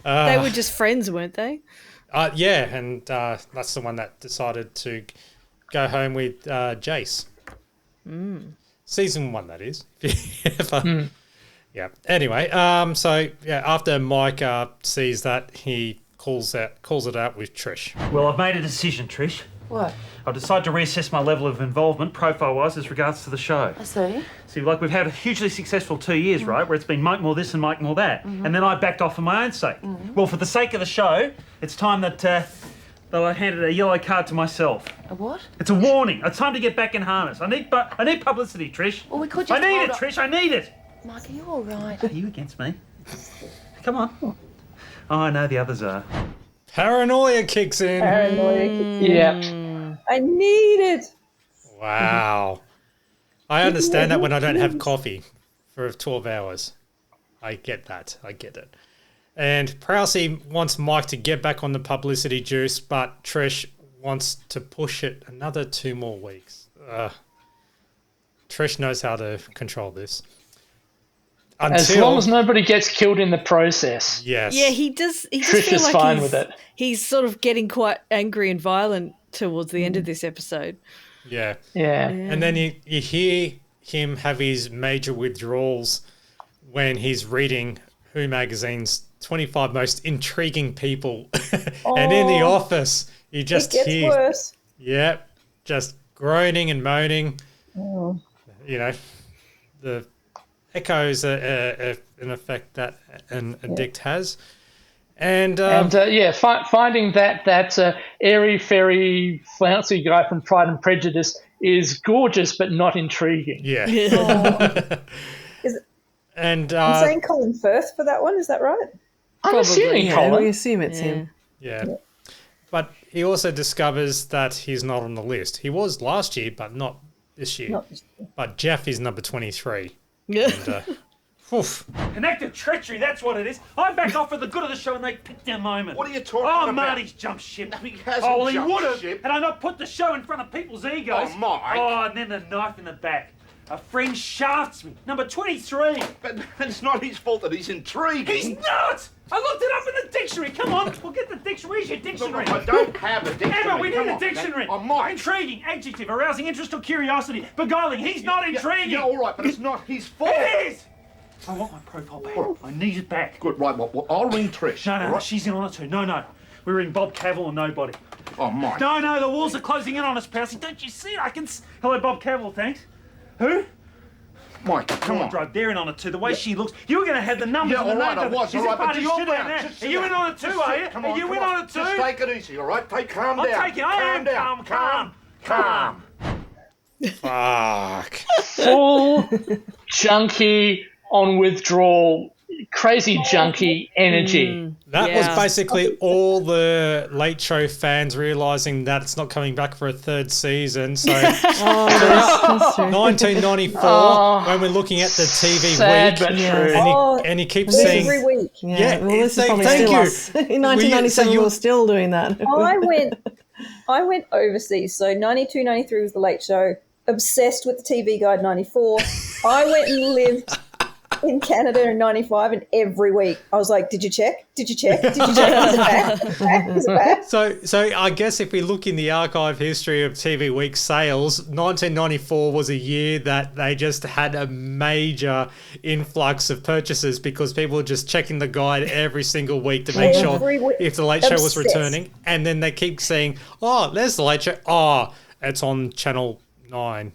They were just friends, weren't they? Yeah, and that's the one that decided to go home with Jace. Season 1, that is. Yeah. Anyway, so yeah, after Mike sees that, he calls it out with Trish. Well, I've made a decision, Trish. What? I've decided to reassess my level of involvement, profile-wise, as regards to the show. I see. See, like we've had a hugely successful 2 years, right, where it's been Mike more this and Mike more that, and then I backed off for my own sake. Well, for the sake of the show, it's time that I handed a yellow card to myself. A what? It's a warning. It's time to get back in harness. I need publicity, Trish. Well, we could just I need hold it, on. Trish. I need it. Mike, are you all right? Are you against me? Come on. Oh, I know the others are. Paranoia kicks in. Yeah. I need it. Wow. I understand that when I don't have coffee for 12 hours. I get that. I get it. And Prowsey wants Mike to get back on the publicity juice, but Trish wants to push it another 2 more weeks. Trish knows how to control this. As long as nobody gets killed in the process. Yes. Yeah, he does. He does Trish feel is like fine with it. He's sort of getting quite angry and violent towards the end of this episode. Yeah. Yeah. And then you hear him have his major withdrawals when he's reading Who Magazine's 25 most intriguing people. And in the office, you just it gets hear... worse. Yeah, just groaning and moaning. Oh. You know, the echoes an effect that an addict has. And finding that airy fairy flouncy guy from Pride and Prejudice is gorgeous but not intriguing. Yeah. Is it, and I'm saying Colin Firth for that one, is that right? I'm assuming Yeah, Colin. we assume it's him. yeah. But he also discovers that he's not on the list. He was last year, but not this year. Not this year. But Jeff is number 23. Yeah. And, oof. An act of treachery, that's what it is. I backed off for the good of the show and they picked their moment. What are you talking Oh, about? Marty's jumped ship. He hasn't Oh, well, he jumped would have, ship. had I not put the show in front of people's egos. Oh, Mike. Oh, and then the knife in the back. A friend shafts me. Number 23. But it's not his fault that he's intriguing. He's not! I looked it up in the dictionary. Come on, we'll get the dictionary. Where's your dictionary? I don't have a dictionary. Emma, we need Come a on, dictionary. Oh, Mike. Intriguing, adjective, arousing interest or curiosity. Beguiling, he's not intriguing. Yeah, all right, but it's not his fault. It is! I want my profile back. I need it back. Good, right, well, I'll ring Trish. No, all right? she's in on it too. No. We're in Bob Cavill or nobody. Oh, Mike. No, the walls are closing in on us, Percy. Don't you see it? Hello, Bob Cavill, thanks. Who? Mike, come on. Drive, they're in on it too. The way she looks. You were going to have the numbers Yeah, and the all right, names. I was, Is all this right, part but of just your sit plan down, now? just Are sit you down. in on it too, Just are sit. you? Come Are on, you come in on. on it too? Just take it easy, all right? Calm I'll down. take it. I am calm. Fuck. Full junkie on withdrawal, crazy junkie energy. That was basically all the Late Show fans realising that it's not coming back for a 3rd season. So throughout 1994, when we're looking at the TV Sad week, but true. and he keeps saying... Every week. Yeah, well, this is probably thank still you. us. In 1997, we were still doing that. I went overseas. So 92, 93 was the Late Show. Obsessed with the TV Guide 94. I went and lived in Canada in 95, and every week I was like, did you check? Did you check? Did you check? Is it back? Is it back? Is it back? So I guess if we look in the archive history of TV Week sales, 1994 was a year that they just had a major influx of purchases because people were just checking the guide every single week to make sure if the Late Show was returning. And then they keep saying, oh, there's the Late Show. Oh, it's on Channel 9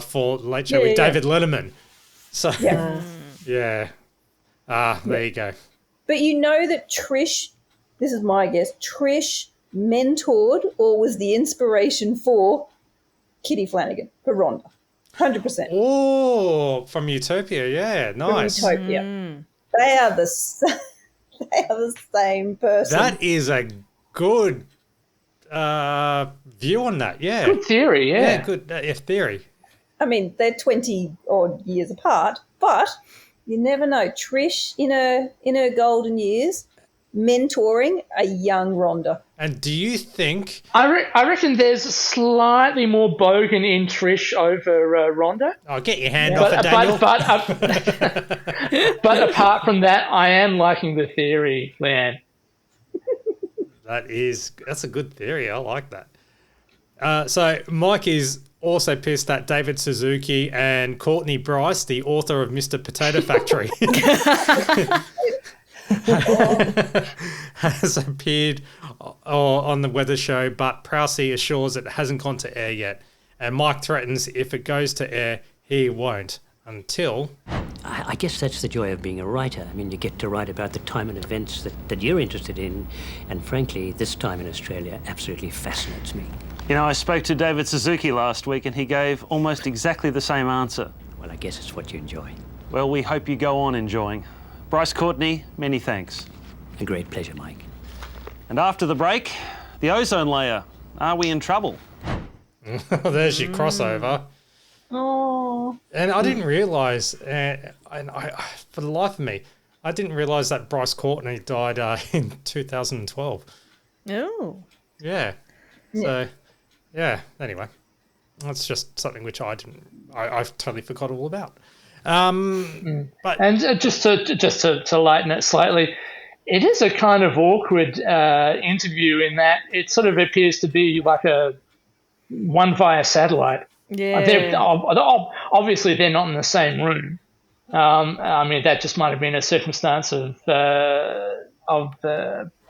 for Late Show with David Letterman. So, there you go. But you know that Trish, this is my guess, Trish mentored or was the inspiration for Kitty Flanagan, for Rhonda. 100%. Oh, from Utopia, yeah, nice. From Utopia. They are the same person. That is a good view on that, yeah. Good theory, yeah. Yeah, good theory. I mean, they're 20-odd years apart, but you never know. Trish, in her golden years, mentoring a young Rhonda. And do you think... I reckon there's slightly more bogan in Trish over Rhonda. Oh, get your hand off it, Daniel. But apart from that, I am liking the theory, Leanne. That's a good theory. I like that. So Mike is also pissed that David Suzuki and Courtney Bryce, the author of Mr. Potato Factory, has appeared on the weather show, but Prowsey assures it hasn't gone to air yet. And Mike threatens if it goes to air, he won't until... I guess that's the joy of being a writer. I mean, you get to write about the time and events that you're interested in, and frankly, this time in Australia absolutely fascinates me. You know, I spoke to David Suzuki last week and he gave almost exactly the same answer. Well, I guess it's what you enjoy. Well, we hope you go on enjoying. Bryce Courtney, many thanks. A great pleasure, Mike. And after the break, the ozone layer. Are we in trouble? There's your crossover. Oh. And I didn't realise, and I, for the life of me, I didn't realise that Bryce Courtney died in 2012. Oh. Yeah. So, yeah. Anyway, that's just something which I totally forgot all about. But just to lighten it slightly, it is a kind of awkward interview in that it sort of appears to be like a one via satellite. Yeah. Obviously, they're not in the same room. I mean, that just might have been a circumstance of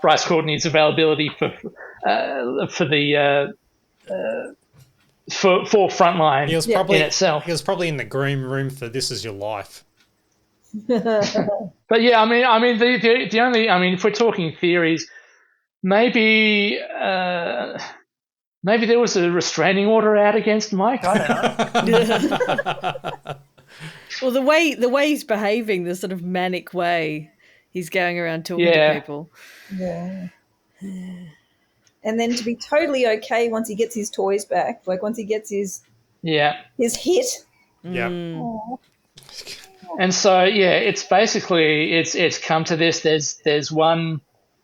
Bryce Courtney's availability for Frontline in itself. He was probably in the green room for This Is Your Life. But yeah, I mean, the only, if we're talking theories, maybe there was a restraining order out against Mike. I don't know. Well, the way he's behaving, the sort of manic way he's going around talking to people. Yeah. And then to be totally okay once he gets his toys back, like once he gets his hit. Yeah. And so it's basically it's come to this. There's one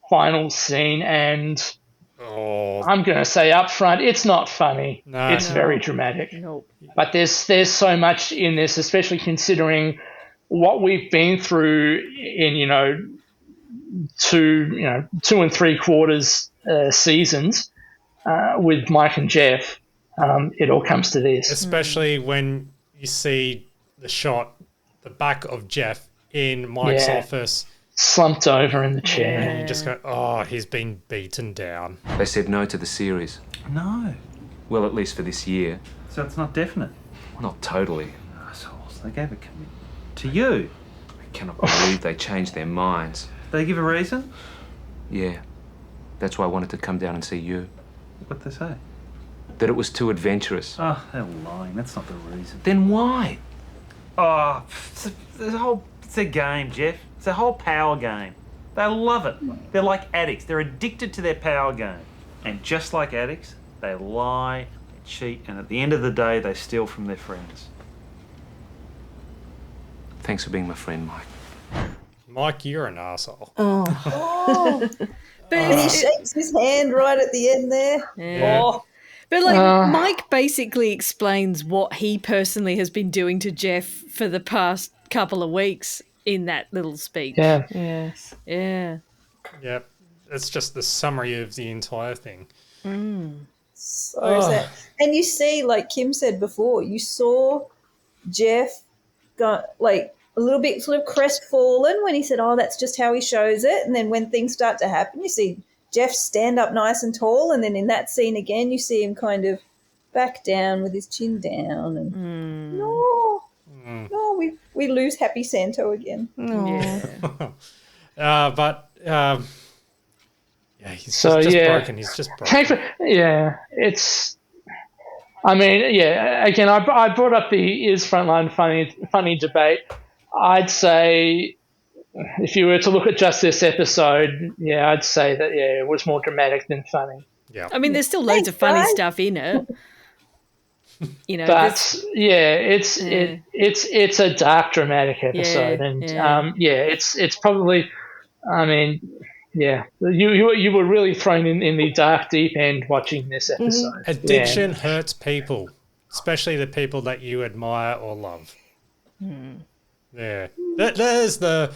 final scene, and I'm going to say up front, it's not funny. No. It's very dramatic. Nope. But there's so much in this, especially considering what we've been through in 2 3/4 seasons with Mike and Jeff. It all comes to this, especially when you see the back of Jeff in Mike's office, slumped over in the chair, and you just go, "Oh, he's been beaten down." They said no to the series. No. Well, at least for this year. So it's not definite? Not totally. Assholes. They gave a commitment to you. I cannot believe they changed their minds. They give a reason? Yeah. That's why I wanted to come down and see you. What'd they say? That it was too adventurous. Oh, they're lying. That's not the reason. Then why? Oh, it's a game, Jeff. It's a whole power game. They love it. They're like addicts. They're addicted to their power game. And just like addicts, they lie, they cheat, and at the end of the day, they steal from their friends. Thanks for being my friend, Mike. Mike, you're an arsehole. Oh. But he shakes his hand right at the end there. Yeah. Oh. But Mike basically explains what he personally has been doing to Jeff for the past couple of weeks in that little speech. Yeah. Yes. Yeah. Yep. It's just the summary of the entire thing. So sad. And you see, like Kim said before, you saw Jeff go like a little bit sort of crestfallen when he said, "Oh, that's just how he shows it." And then when things start to happen, you see Jeff stand up nice and tall, and then in that scene again, you see him kind of back down with his chin down, and no, we lose Happy Santo again. He's just broken. He's just broken. Yeah, it's. I mean, yeah. Again, I brought up the is Frontline funny debate. I'd say, if you were to look at just this episode, I'd say that it was more dramatic than funny. Yeah. I mean, there's still loads of funny stuff in it. But it's a dark, dramatic episode, and it's probably, I mean, Yeah, you were really thrown in the dark deep end watching this episode. Addiction hurts people, especially the people that you admire or love. Yeah. There's the...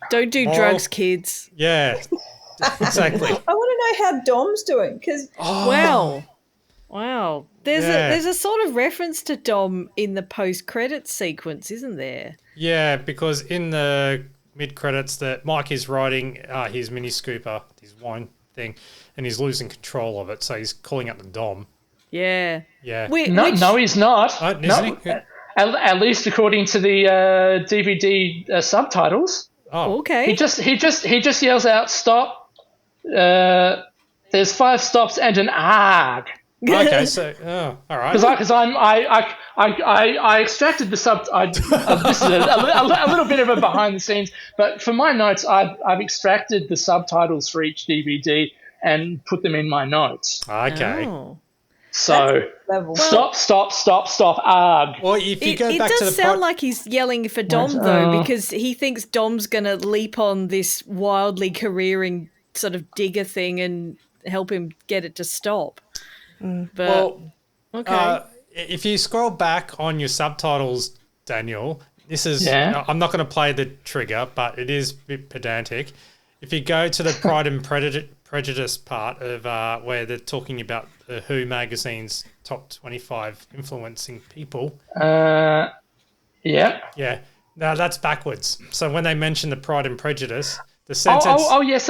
Don't do drugs, kids. Yeah, exactly. I want to know how Dom's doing because Wow. There's a sort of reference to Dom in the post-credits sequence, isn't there? Yeah, because in the mid-credits that Mike is riding his Mini Scooper, his wine thing, and he's losing control of it, so he's calling up the Dom. Yeah. Yeah. No, he's not. Isn't he? At least according to the DVD subtitles. Oh, okay. He just yells out, "Stop!" There's 5 stops and an arg. Okay, so all right. Because I extracted the sub. This is a little bit of a behind the scenes, but for my notes, I've extracted the subtitles for each DVD and put them in my notes. Okay. Oh. So stop, arg. Well, if you go back does to the sound like he's yelling for Dom though, because he thinks Dom's gonna leap on this wildly careering sort of digger thing and help him get it to stop. But okay. If you scroll back on your subtitles, Daniel, this is I'm not going to play the trigger, but it is a bit pedantic. If you go to the Pride and Prejudice part of where they're talking about the Who magazine's top 25 influencing people. Yeah. Yeah. Now that's backwards. So when they mention the Pride and Prejudice, the sentence. Yes.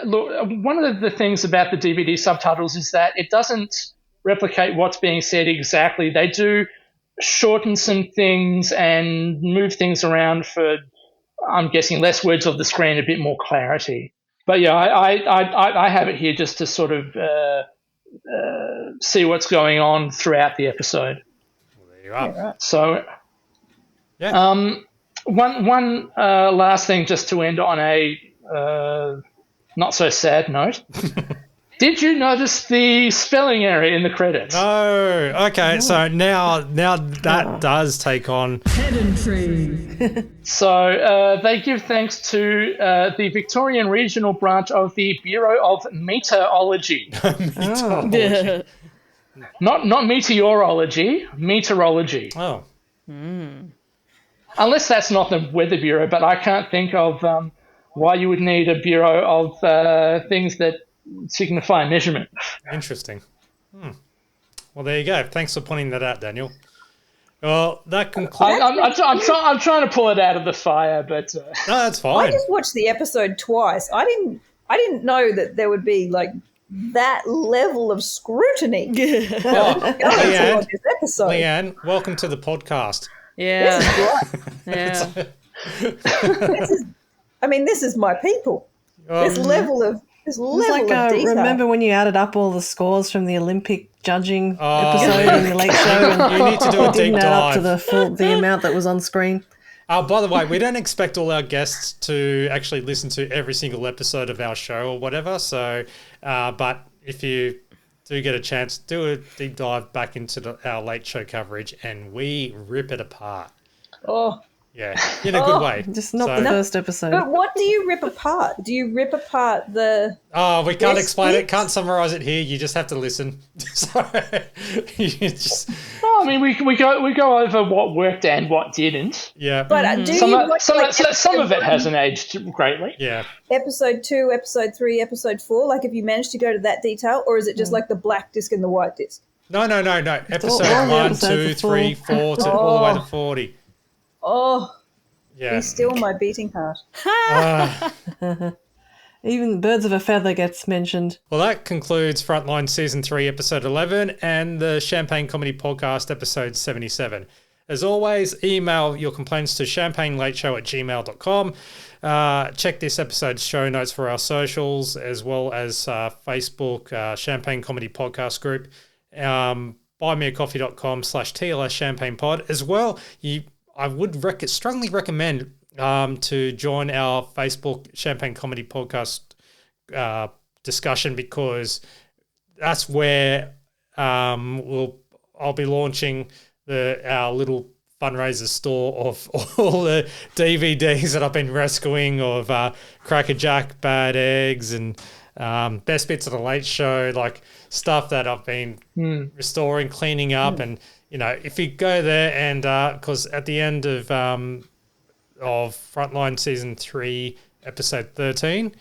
Look, one of the things about the DVD subtitles is that it doesn't replicate what's being said exactly. They do shorten some things and move things around for, I'm guessing, less words of the screen, a bit more clarity. But yeah, I have it here just to sort of see what's going on throughout the episode. Well, there you are. Yeah. So, one last thing just to end on a not so sad note. Did you notice the spelling error in the credits? No. Okay, so now that does take on pedantry. So they give thanks to the Victorian Regional Branch of the Bureau of Meteorology. Meteorology. Not meteorology, meteorology. Oh. Unless that's not the Weather Bureau, but I can't think of why you would need a bureau of things that signify measurement. Interesting. Well, there you go. Thanks for pointing that out, Daniel. Well, that concludes. I'm trying to pull it out of the fire, but no, that's fine. I just watched the episode twice. I didn't know that there would be like that level of scrutiny. Well, Leanne, this episode. Leanne, welcome to the podcast. Yeah. This is this is my people. This level of detail. Remember when you added up all the scores from the Olympic judging episode in the Late Show, and you need to do a deep didn't add up to dive. the amount that was on screen? By the way, we don't expect all our guests to actually listen to every single episode of our show or whatever. So, but if you do get a chance, do a deep dive back into our Late Show coverage, and we rip it apart. Oh. Yeah, in a good way. Just not the first episode. But what do you rip apart? Do you rip apart the... Oh, we can't explain it, can't summarise it here. You just have to listen. You just... No, I mean, we go over what worked and what didn't. Yeah. But some of it hasn't aged greatly. Yeah. Episode 2, episode 3, episode 4, like have you managed to go to that detail, or is it just like the black disc and the white disc? No. Episode 1, 2, 3, 4, to all the way to 40. Oh, yeah. He's still my beating heart. Even Birds of a Feather gets mentioned. Well, that concludes Frontline Season 3, Episode 11, and the Champagne Comedy Podcast, Episode 77. As always, email your complaints to champagnelateshow@gmail.com. Check this episode's show notes for our socials, as well as Facebook, Champagne Comedy Podcast Group, buymeacoffee.com/TLS Champagne Pod. As well, I would strongly recommend to join our Facebook Champagne Comedy Podcast discussion, because that's where I'll be launching our little fundraiser store of all the DVDs that I've been rescuing of Cracker Jack, Bad Eggs, and Best Bits of the Late Show, like stuff that I've been restoring, cleaning up. And, you know, if you go there and because at the end of Frontline Season 3, Episode 13,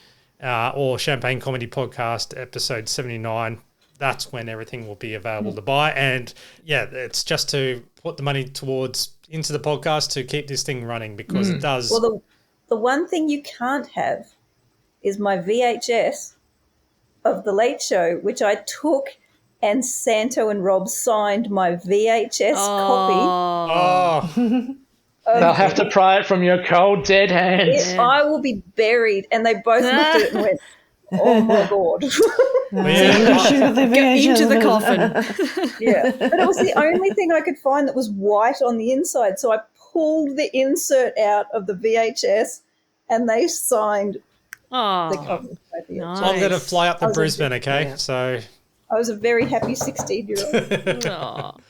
or Champagne Comedy Podcast, Episode 79, that's when everything will be available to buy. And, yeah, it's just to put the money into the podcast to keep this thing running, because it does. Well, the one thing you can't have is my VHS of The Late Show, which I took and Santo and Rob signed my VHS copy. They'll have to pry it from your cold, dead hands. I will be buried. And they both looked at it and went, oh, my God. Into the coffin. Yeah. But it was the only thing I could find that was white on the inside. So I pulled the insert out of the VHS and they signed the cover. Nice. So I'm going to fly up to Brisbane, okay? So I was a very happy 16-year-old.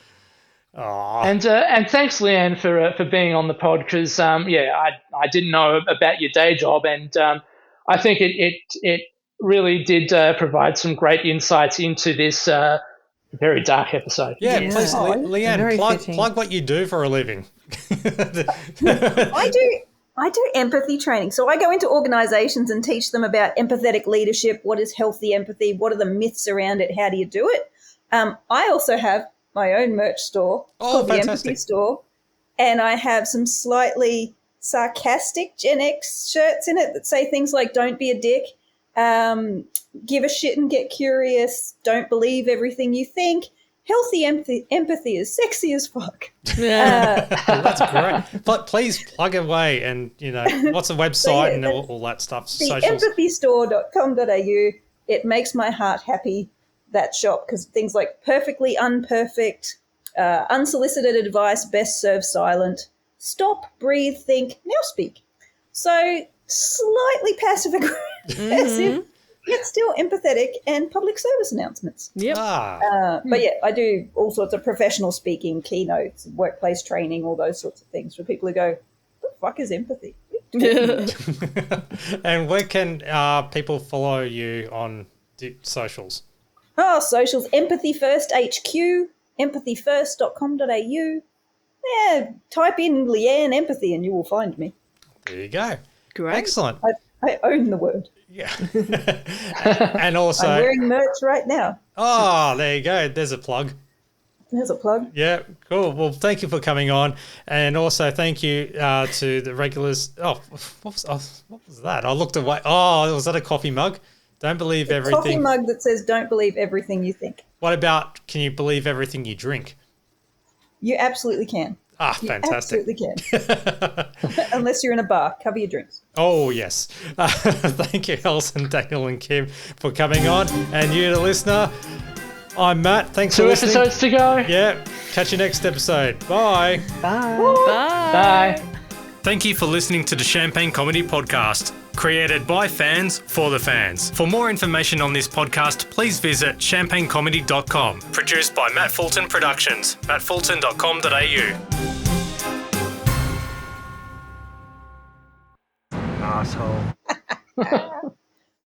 And thanks, Leanne, for being on the pod, because I didn't know about your day job, and I think it really did provide some great insights into this very dark episode. Yeah, please, Leanne, plug what you do for a living. I do empathy training. So I go into organizations and teach them about empathetic leadership. What is healthy empathy? What are the myths around it? How do you do it? I also have my own merch store called the Empathy Store, and I have some slightly sarcastic Gen X shirts in it that say things like "Don't be a dick," "Give a shit and get curious," "Don't believe everything you think," "Healthy empathy is sexy as fuck." That's great. But please plug away, and what's the website and all that stuff. The Socials. empathystore.com.au. It makes my heart happy, that shop, because things like perfectly unperfect, unsolicited advice, best served silent, stop, breathe, think, now speak. So slightly passive aggressive, yet still empathetic, and public service announcements. Yep. But yeah, I do all sorts of professional speaking, keynotes, workplace training, all those sorts of things for people who go, what the fuck is empathy? And where can people follow you on socials? Oh, socials, Empathy First HQ, empathyfirst.com.au. Yeah, type in Leanne Empathy and you will find me. There you go. Great. Excellent. I own the word. Yeah. And also, I'm wearing merch right now. Oh, there you go. There's a plug. There's a plug. Yeah, cool. Well, thank you for coming on. And also thank you to the regulars. Oh, what was that? I looked away. Oh, was that a coffee mug? Don't believe everything. Coffee mug that says "Don't believe everything you think." What about, can you believe everything you drink? You absolutely can. Fantastic. You absolutely can. Unless you're in a bar, cover your drinks. Oh, yes. Thank you, Alison, Daniel, and Kim, for coming on. And you, the listener, I'm Matt. Thanks for listening. 2 episodes to go. Yeah. Catch you next episode. Bye. Bye. Bye. Thank you for listening to the Champagne Comedy Podcast, created by fans for the fans. For more information on this podcast, please visit champagnecomedy.com. Produced by Matt Fulton Productions, mattfulton.com.au. Asshole.